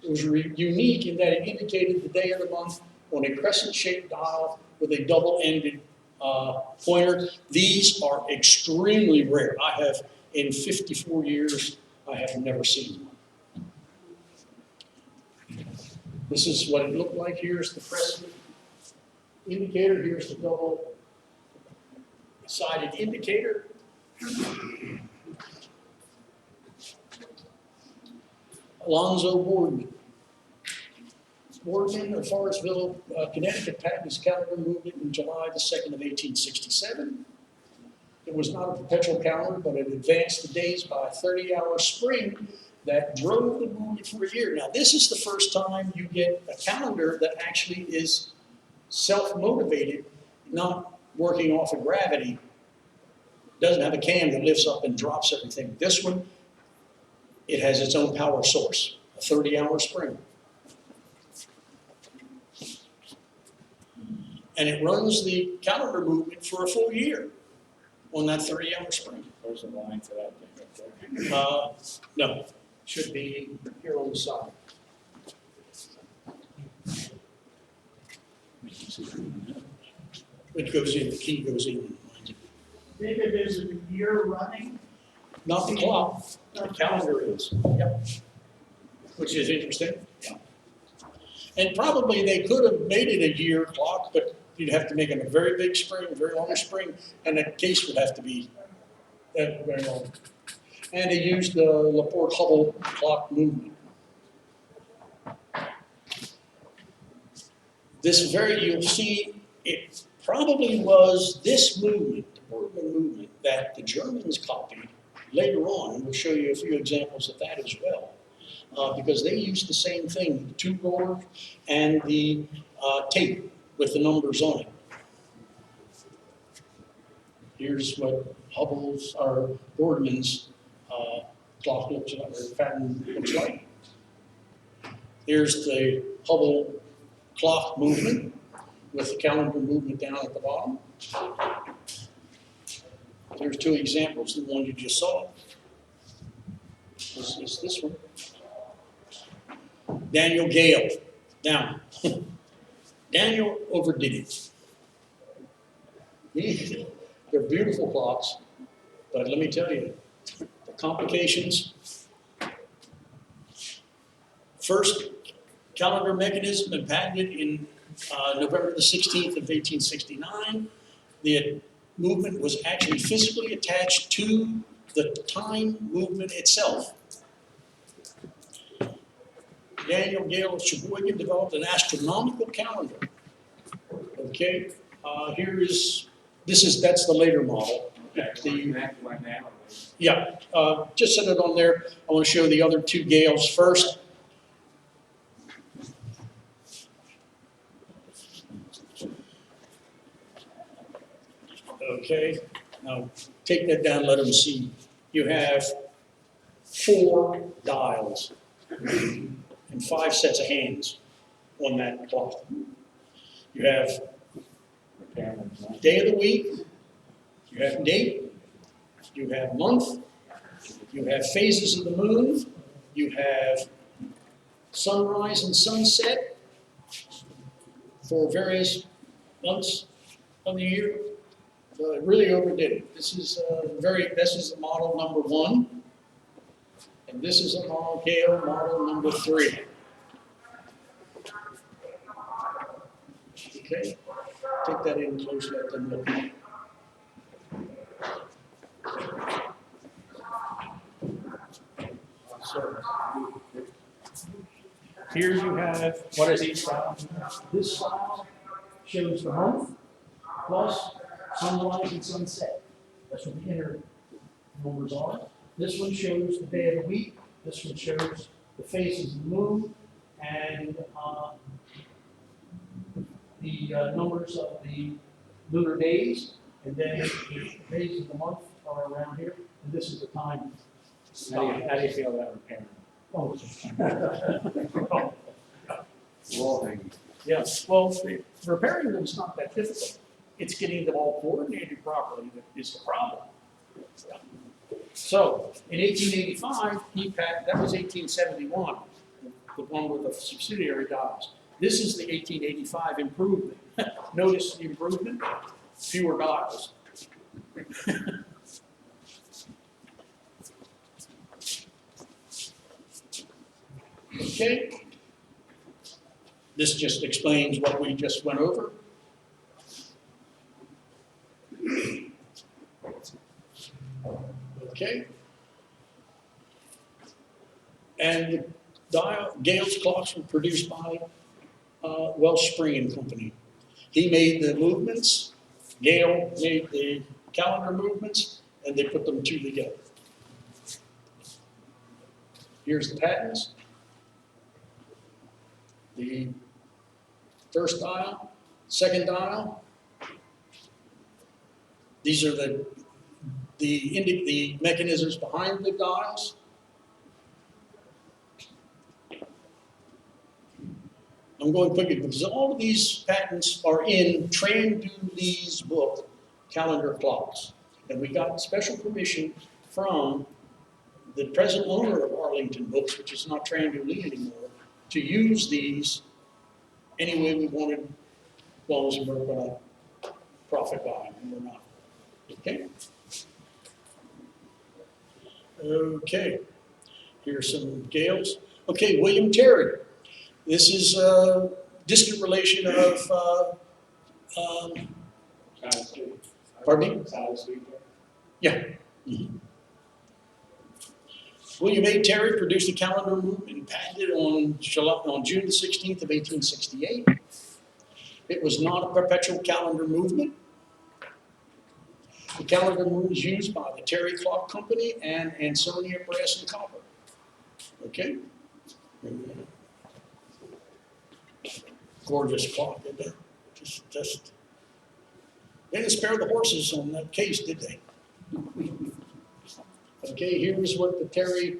It was unique in that it indicated the day of the month on a crescent-shaped dial with a double-ended pointer. These are extremely rare. I have, in 54 years, I have never seen one. This is what it looked like. Here's the crescent indicator. Here's the double-sided indicator. Alonzo Boardman. Boardman of Forestville, Connecticut, patented his calendar movement in July the 2nd of 1867. It was not a perpetual calendar, but it advanced the days by a 30-hour spring that drove the movement for a year. Now, this is the first time you get a calendar that actually is self-motivated, not working off of gravity. It doesn't have a cam that lifts up and drops everything. This one, it has its own power source, a 30-hour spring. And it runs the calendar movement for a full year on that 30-hour spring. There's a line for that thing right there. No, should be here on the side. It goes in, the key goes in. David, is it a year running? Not the clock, the calendar is. Yep. Which is interesting. Yeah. And probably they could have made it a year clock, but you'd have to make it a very big spring, a very long spring, and the case would have to be very long. And they used the Laporte Hubble clock movement. You'll see, it probably was this movement, the Boardman movement, that the Germans copied later on, and we'll show you a few examples of that as well. Because they used the same thing, the tube roller and the tape with the numbers on it. Here's what Hubble's or Boardman's clock looks like, or pattern looks like. Here's the Hubble clock movement with the calendar movement down at the bottom. There's two examples, the one you just saw. This is this one. Daniel Gale. Now, Daniel overdid it. They're beautiful clocks, but let me tell you, the complications. First calendar mechanism and patented in November the 16th of 1869. The movement was actually physically attached to the time movement itself. Daniel Gale of Sheboygan developed an astronomical calendar. Okay, that's the later model. That one now. Yeah, just set it on there. I want to show the other two Gales first. Okay, now take that down, let them see. You have 4 dials and 5 sets of hands on that clock. You have day of the week, you have date, you have month, you have phases of the moon, you have sunrise and sunset for various months of the year. So it really overdid it. This is model number 1, and this is a model number 3. Okay. Take that in close, let them look. So, Here you have, What is each file? this file shows the month plus sunrise and sunset. That's what the inner numbers are. This one shows the day of the week. This one shows the phases of the moon and the numbers of the lunar days. And then the days of the month are around here. And this is the time. How do you feel about repairing? Oh, Wall hanging. yes, well, repairing them is not that difficult. It's getting them all coordinated properly that is the problem. So, in 1885, that was 1871, the one with the subsidiary dials. This is the 1885 improvement. Notice the improvement, fewer dials. okay? This just explains what we just went over. Okay? And the Gale's clocks were produced by Welsh Spring and Company. He made the movements, Gale made the calendar movements, and they put them two together. Here's the patterns. The first dial, second dial. These are the mechanisms behind the dials. I'm going quickly because all of these patents are in Trandulee's book, Calendar Clocks. And we got special permission from the present owner of Arlington Books, which is not Trandulee anymore, to use these any way we wanted, as long as we're going to profit by them, and we're not. Okay? Okay. Here's some Gales. Okay, William Terry. This is a distant relation of, Side Street. Pardon me? Side Street. yeah. Mhm. William A. Terry produced a calendar movement and patented it on June the 16th of 1868. It was not a perpetual calendar movement. The calendar movement was used by the Terry Clock Company and Ansonia Brass and Copper. Okay? Gorgeous clock, isn't it? Just. They didn't spare the horses on that case, did they? Okay, here's what the Terry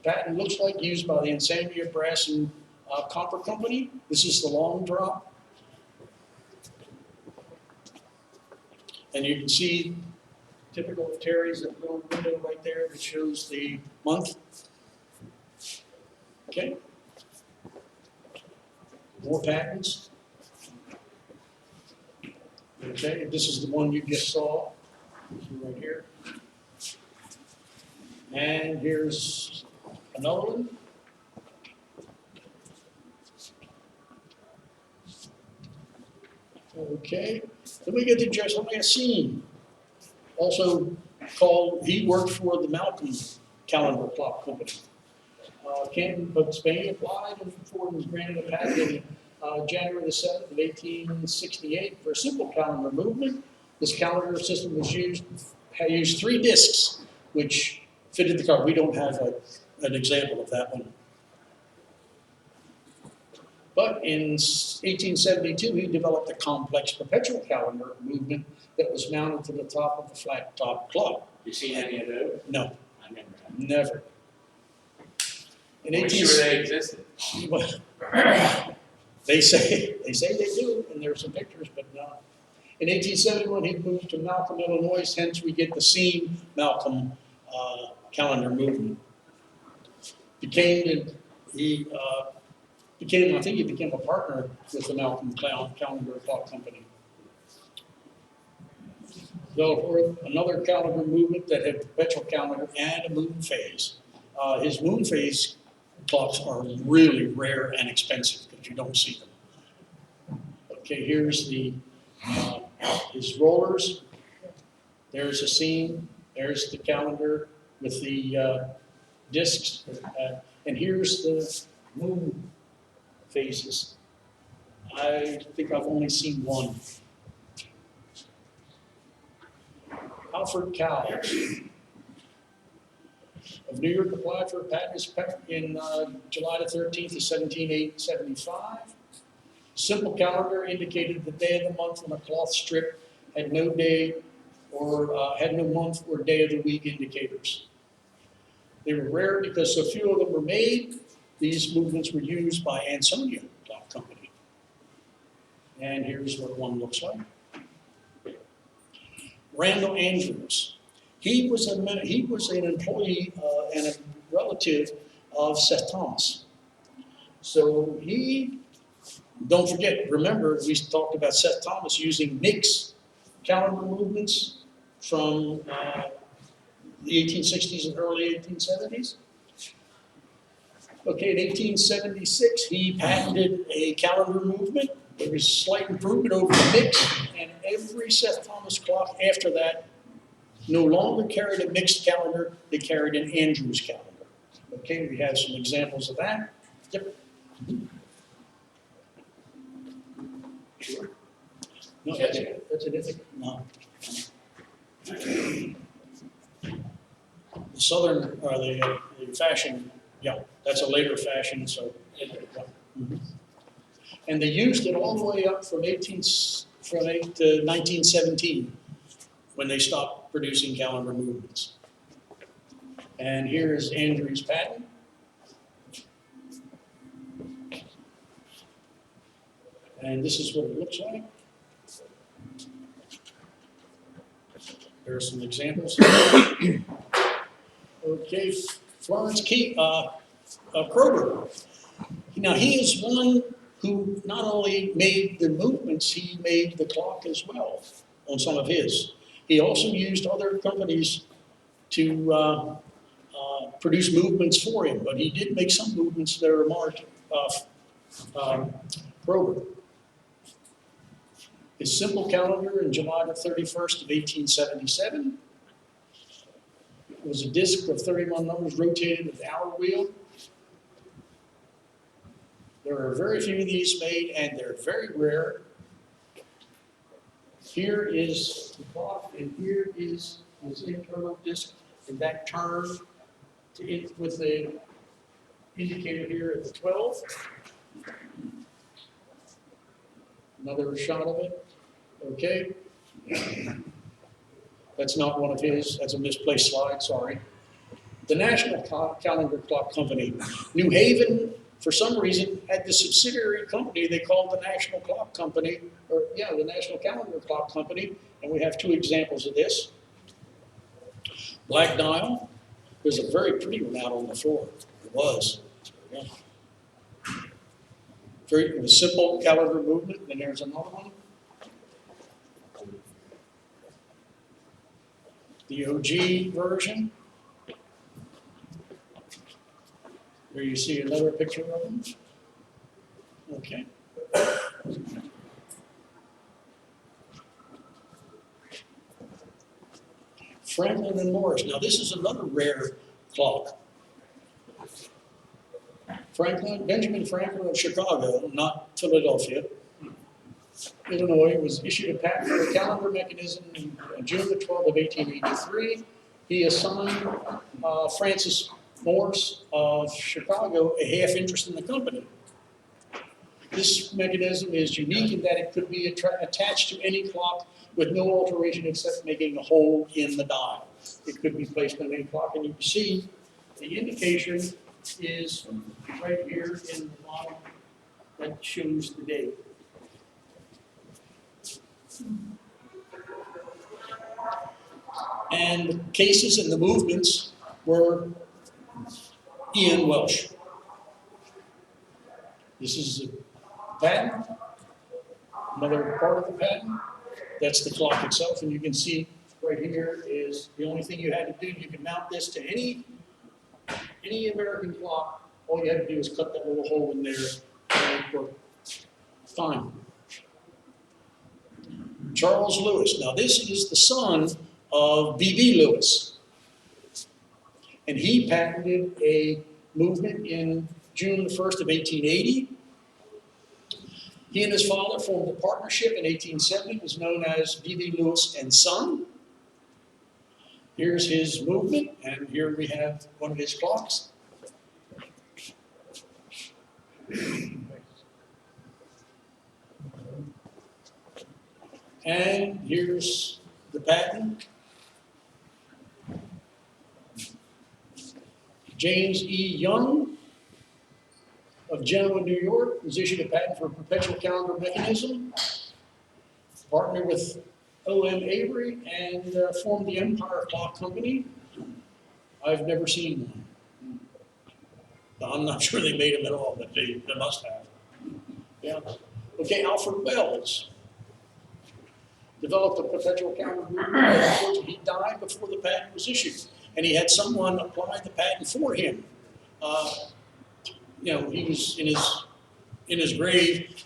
patent looks like, used by the Ansonia Brass and Copper Company. This is the long drop. And you can see, typical of Terry's, that little window right there that shows the month. Okay. More patents. Okay, this is the one you just saw. This one right here. And here's another one. Okay, then we get to Josiah Scene, also called, he worked for the Malcolm Calendar Clock Company. Canton, Pennsylvania applied and Ford was granted a patent in January the 7th of 1868 for a simple calendar movement. This calendar system was used 3 discs, which fitted the car. We don't have an example of that one. But in 1872, he developed a complex perpetual calendar movement that was mounted to the top of the flat top clock. You seen any of those? No, I never have. never. In I'm sure they existed. They say they do, and there's some pictures, but no. In 1871, he moved to Malcolm, Illinois, hence we get the Scene Malcolm calendar movement. I think he became a partner with the Malcolm Calendar Clock Company. So another calendar movement that had perpetual calendar and a moon phase. His moon phase clocks are really rare and expensive because you don't see them. Okay, here's his rollers. There's a scene. There's the calendar with the discs. And here's the moon phases. I think I've only seen one. Alfred Cowles of New York applied for a patent in July the 13th of 1775. Simple calendar indicated the day of the month on a cloth strip, had no day or had no month or day of the week indicators. They were rare because so few of them were made. These movements were used by Ansonia Clock Company. And here's what one looks like. Randall Andrews. He was an employee and a relative of Seth Thomas. So he, don't forget, remember we talked about Seth Thomas using mixed calendar movements from the 1860s and early 1870s. Okay, in 1876, he patented a calendar movement. There was a slight improvement over the mix, and every Seth Thomas clock after that no longer carried a mixed calendar, they carried an Andrews calendar. Okay, we have some examples of that. Yep. Sure. No, that's it. No. The Southern, or the fashion, yeah, that's a later fashion, so. Yeah. Mhm. And they used it all the way up from 1917, when they stopped producing calendar movements. And here is Andrews' patent. And this is what it looks like. There are some examples. Okay, Florence Kroger. Now he is one who not only made the movements, he made the clock as well on some of his. He also used other companies to produce movements for him, but he did make some movements that are marked Kroger. His simple calendar in July the 31st of 1877 was a disc of 31 numbers rotated with hour wheel. There are very few of these made, and they're very rare. Here is the clock, and here is his internal disc, and that turned with the indicator here at the 12. Another shot of it. Okay. That's not one of his. That's a misplaced slide, sorry. The National Calendar Clock Company. New Haven, for some reason, had the subsidiary company they called the National Clock Company, or yeah, the National Calendar Clock Company, and we have two examples of this. Black dial. There's a very pretty one out on the floor. It was. Yeah. It was simple calendar movement, and there's another one. The OG version. There you see another picture of them. Okay. Franklin and Morris. Now this is another rare clock. Benjamin Franklin of Chicago, not Philadelphia, Illinois, was issued a patent for a calendar mechanism on June the 12th of 1883. He assigned Francis Morse of Chicago a half interest in the company. This mechanism is unique in that it could be attached to any clock with no alteration except making a hole in the dial. It could be placed on any clock, and you can see the indication is right here in the bottom that shows the date. And the cases and the movements were Ian Welsh. This is a patent, another part of the patent. That's the clock itself, and you can see right here is the only thing you had to do. You can mount this to any American clock. All you had to do is cut that little hole in there, and it worked fine. Charles Lewis. Now, this is the son of B.B. Lewis. And he patented a movement in June the 1st of 1880. He and his father formed a partnership in 1870. It was known as B.B. Lewis and Son. Here's his movement, and here we have one of his clocks. And here's the patent. James E. Young of Genoa, New York, was issued a patent for a perpetual calendar mechanism, partnered with O.M. Avery, and formed the Empire Clock Company. I've never seen one. I'm not sure they made them at all, but they must have. Yeah. Okay, Alfred Wells developed a perpetual calendar movement. Unfortunately, he died before the patent was issued, and he had someone apply the patent for him. You know, he was in his grave.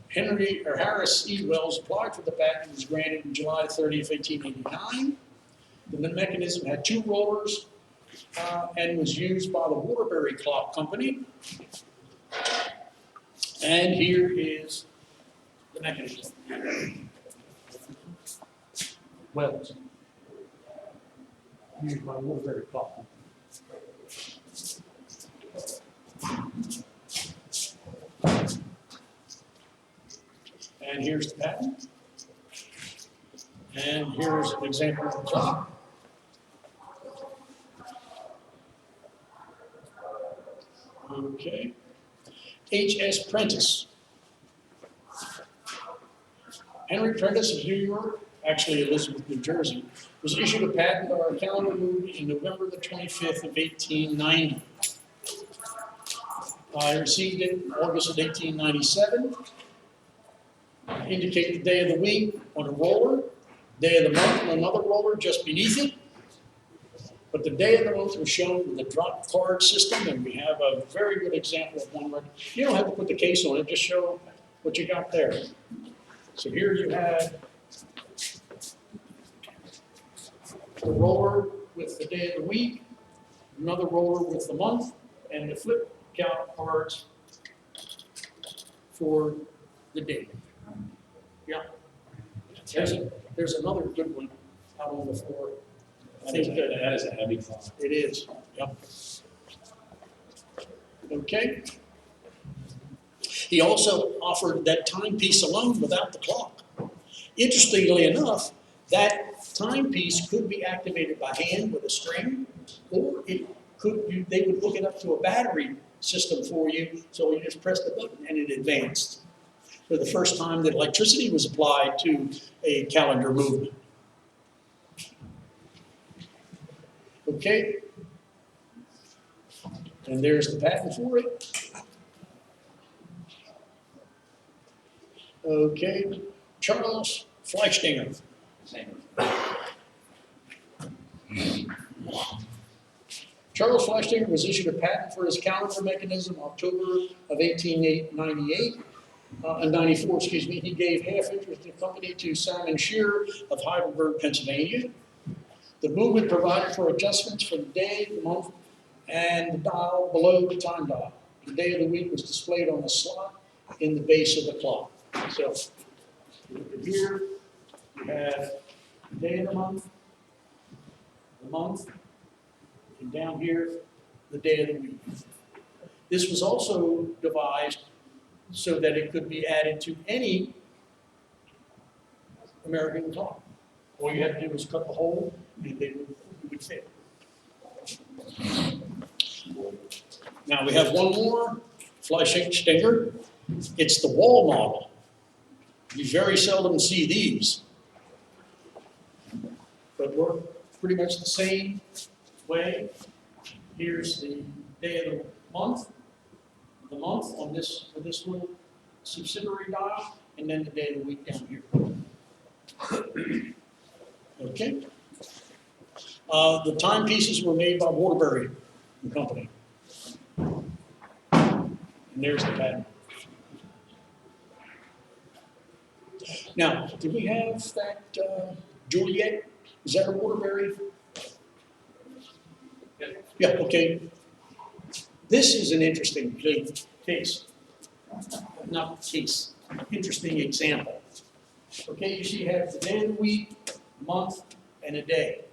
Harris E. Wells applied for the patent. It was granted on July 30th, 1889. The mechanism had 2 rollers and was used by the Waterbury Clock Company. And here is the mechanism. Wells. Used by Woodbury Clock. And here's the patent. And here's an example of the clock. Okay. H.S. Prentice. Henry Prentice of New York, actually Elizabeth, New Jersey, was issued a patent on our calendar movement in November the 25th of 1890. I received it in August of 1897. Indicate the day of the week on a roller, day of the month on another roller just beneath it. But the day of the month was shown with a drop card system, and we have a very good example of one where you don't have to put the case on it, just show what you got there. So here you have the roller with the day of the week, another roller with the month, and the flip count cards for the day. Yeah. There's another good one out on the floor. I think That is a heavy clock. it is. Yep. Okay. He also offered that timepiece alone without the clock. Interestingly enough, that timepiece could be activated by hand with a string, or they would hook it up to a battery system for you, so you just press the button and it advanced. For the first time that electricity was applied to a calendar movement. Okay. And there's the patent for it. Okay. Charles Fleischdinger. Charles Fleischdinger was issued a patent for his calendar mechanism October of 1898. In 94, excuse me, he gave half interest in the company to Simon Shearer of Heidelberg, Pennsylvania. The movement provided for adjustments for the day, the month, and the dial below the time dial. The day of the week was displayed on the slot in the base of the clock. So, here you have the day of the month, and down here, the day of the week. This was also devised so that it could be added to any American clock. All you had to do was cut the hole, and it would fit. Now we have one more Fleischdinger. It's the wall model. You very seldom see these, but work pretty much the same way. Here's the day of the month on this little subsidiary dial, and then the day of the week down here. Okay. The timepieces were made by Waterbury and Company. And there's the patent. Now, do we have that Juliet? Is that a Waterbury? Yeah, okay. This is an interesting case. Not case, interesting example. Okay, you see you have the day of the week, month, and a day.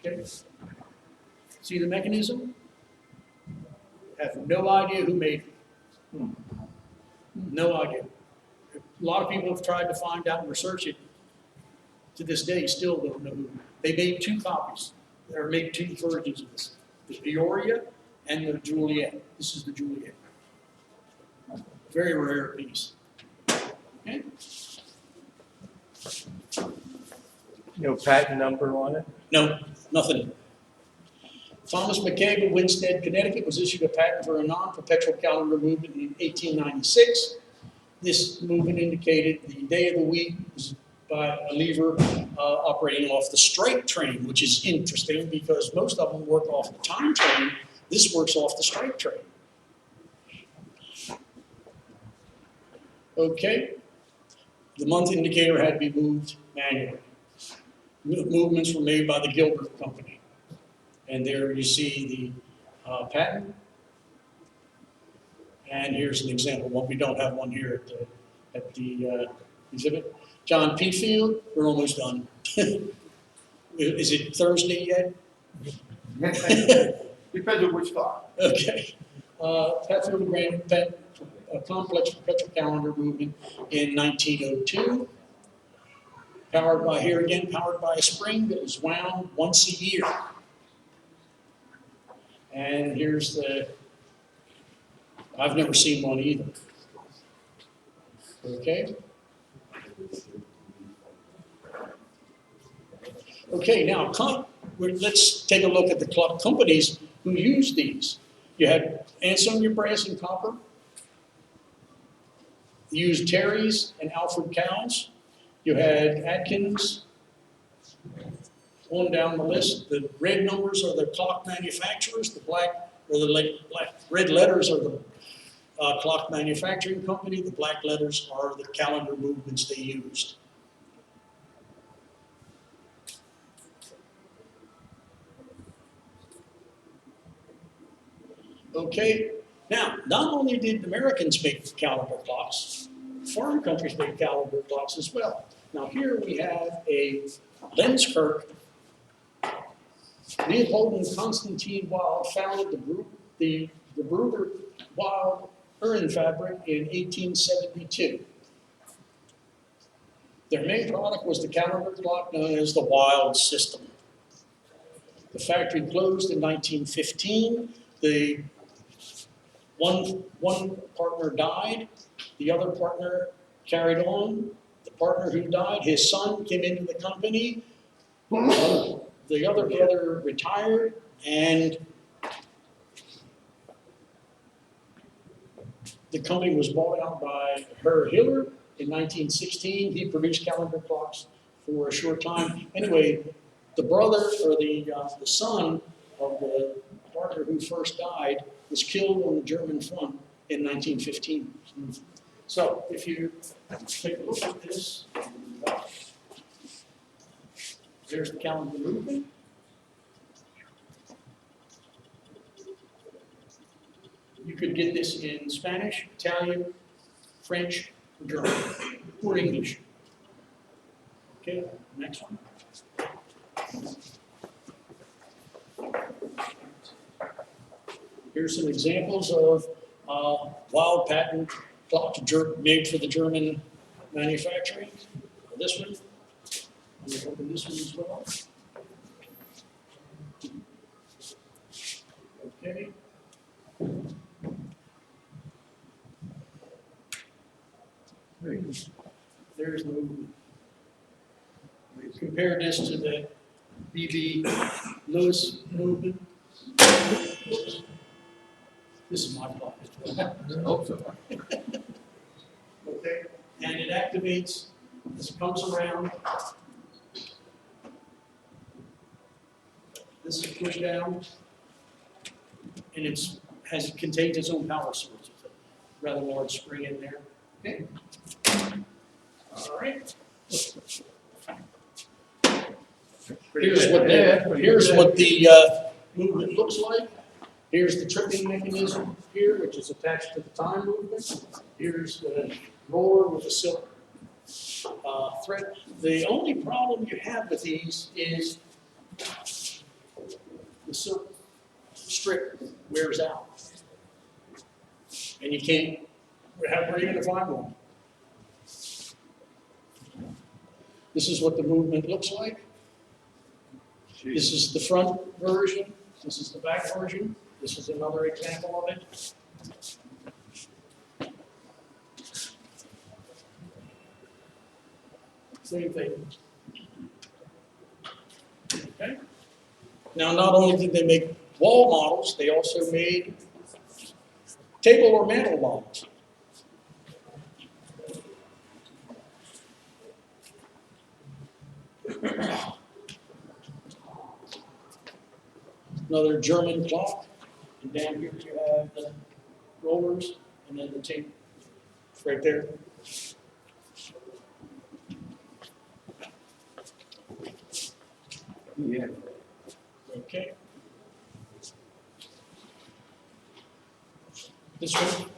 Okay. See the mechanism? Have no idea who made it. No idea. A lot of people have tried to find out and research it. To this day, still don't know who. They made two copies, or made two versions of this. The Peoria and the Juliet. This is the Juliet. Very rare piece. Okay? No patent number on it? No, nothing. Thomas McCabe of Winstead, Connecticut was issued a patent for a non-perpetual calendar movement in 1896. This movement indicated the day of the week was by a lever operating off the strike train, which is interesting because most of them work off the time train. This works off the strike train. Okay. The month indicator had to be moved manually. Movements were made by the Gilbert Company. And there you see the patent. And here's an example one. We don't have one here at the exhibit. John P. Field, we're almost done. Is it Thursday yet? Depends on which clock. Okay. Petfield granted a complex perpetual calendar movement in 1902. Powered by, here again, powered by a spring that was wound once a year. And here's the, I've never seen one either. Okay. Okay, now let's take a look at the companies who use these. You had Ansonia Brass and Copper. You used Terry's and Alfred Cowles. You had Atkins. On down the list. The red numbers are the clock manufacturers. The black or the red letters are the clock manufacturing company. The black letters are the calendar movements they used. Okay, now, not only did Americans make calendar clocks, foreign countries made calendar clocks as well. Now here we have a Lenskirk. Leopold and Constantine Wild founded the Bruder Wild Urn fabric in 1872. Their main product was the calendar clock known as the Wild System. The factory closed in 1915. The one partner died, the other partner carried on. The partner who died, his son came into the company. The other brother retired, and the company was bought out by Herr Hiller in 1916. He produced calendar clocks for a short time. Anyway, the brother or the son of the partner who first died was killed on the German front in 1915. So if you take a look at this, there's the calendar movement. You could get this in Spanish, Italian, French, or German, or English. Okay, next one. Here's some examples of wild patent clocks made for the German manufacturing. This one. I'm going to open this one as well. Okay. There's the movement. Compare this to the B.B. Lewis movement. This is my clock. Hope so. Okay, and it activates, this comes around. This is pushed down, and it contains its own power source. It's a rather large spring in there. Okay. All right. Here's what the movement looks like. Here's the tripping mechanism here, which is attached to the time movement. Here's the roller with the silk thread. The only problem you have with these is the silk strip wears out. And you can't, where are you gonna find one? This is what the movement looks like. This is the front version, this is the back version, this is another example of it. Same thing. Okay. Now, not only did they make wall models, they also made table or mantle models. Another German clock, and down here you have the rollers, and then the tape right there. Yeah. Okay. This one.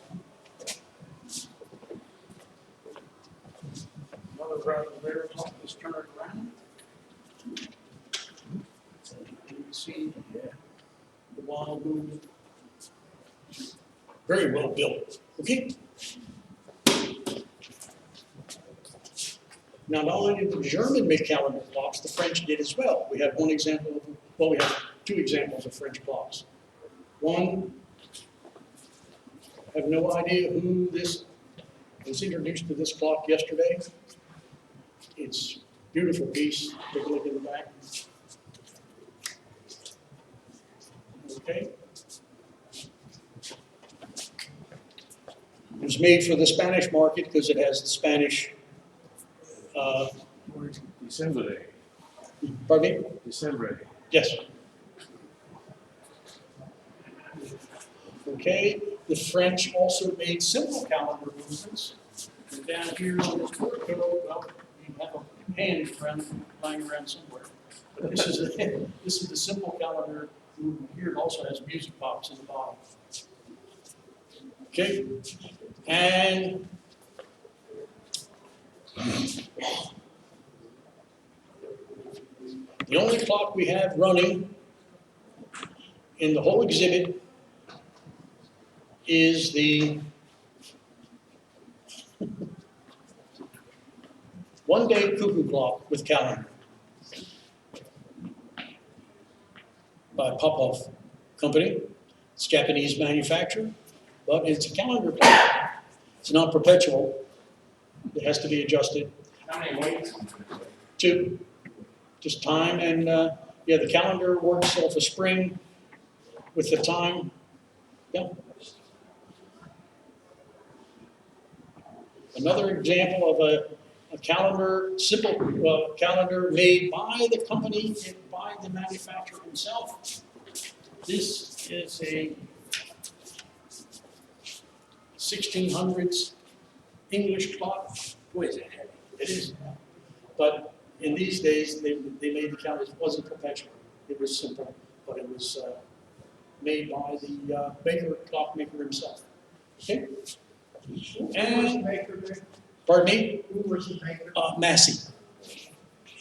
Another round of there, let's turn it around. You can see the wall movement. Very well built. Okay. Now, not only did the German make calendar clocks, the French did as well. We have one example of, well, we have two examples of French clocks. One, I have no idea who this was introduced to this clock yesterday. It's a beautiful piece. Take a look in the back. Okay. It was made for the Spanish market because it has the Spanish. December, Pardon me? December. Yes. Okay, the French also made simple calendar movements. And down here on this board code, well, you have a hand lying around somewhere. But this is the simple calendar movement here. It also has music box in the bottom. Okay, and the only clock we have running in the whole exhibit is the one-day cuckoo clock with calendar by Popov Company. It's Japanese manufacturer, but it's a calendar clock. It's not perpetual. It has to be adjusted How many weights? to just time and, yeah, the calendar works off a spring with the time. Yeah. Another example of a calendar, simple calendar made by the company and by the manufacturer himself. This is a 1600s English clock. Boy, is it heavy. It is. But in these days, they made the calendar, it wasn't perpetual. It was simple, but it was made by the clockmaker himself. Okay? Who was the And, maker there? pardon me? Who was the maker? Massey.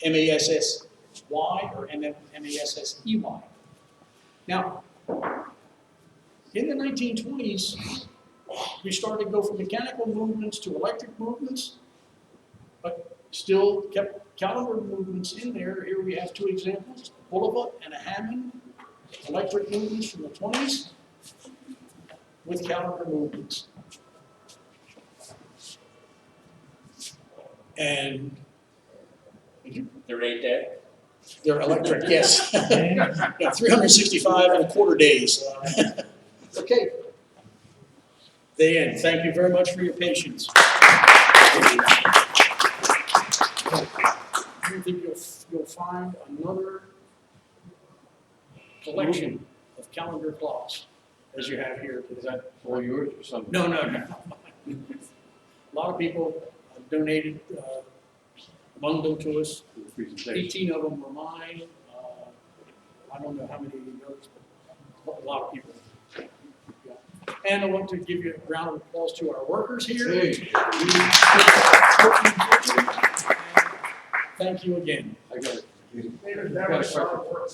M-A-S-S-Y or M-A-S-S-E-Y. Now, in the 1920s, we started to go from mechanical movements to electric movements, but still kept calendar movements in there. Here we have two examples, a Bulova and a Hammond, electric movements from the 20s with calendar movements. And They're 8 day. they're electric, yes. Yeah, 365 and a quarter days. Okay. The end. Thank you very much for your patience. I think you'll find another collection of calendar clocks as you have here. Is that all yours or something? No. lot of people donated among them to us. For the presentation. 18 of them were mine. I don't know how many others, but a lot of people. Yeah. And I want to give you a round of applause to our workers here. Thank you again. I got it. David, that was hard work.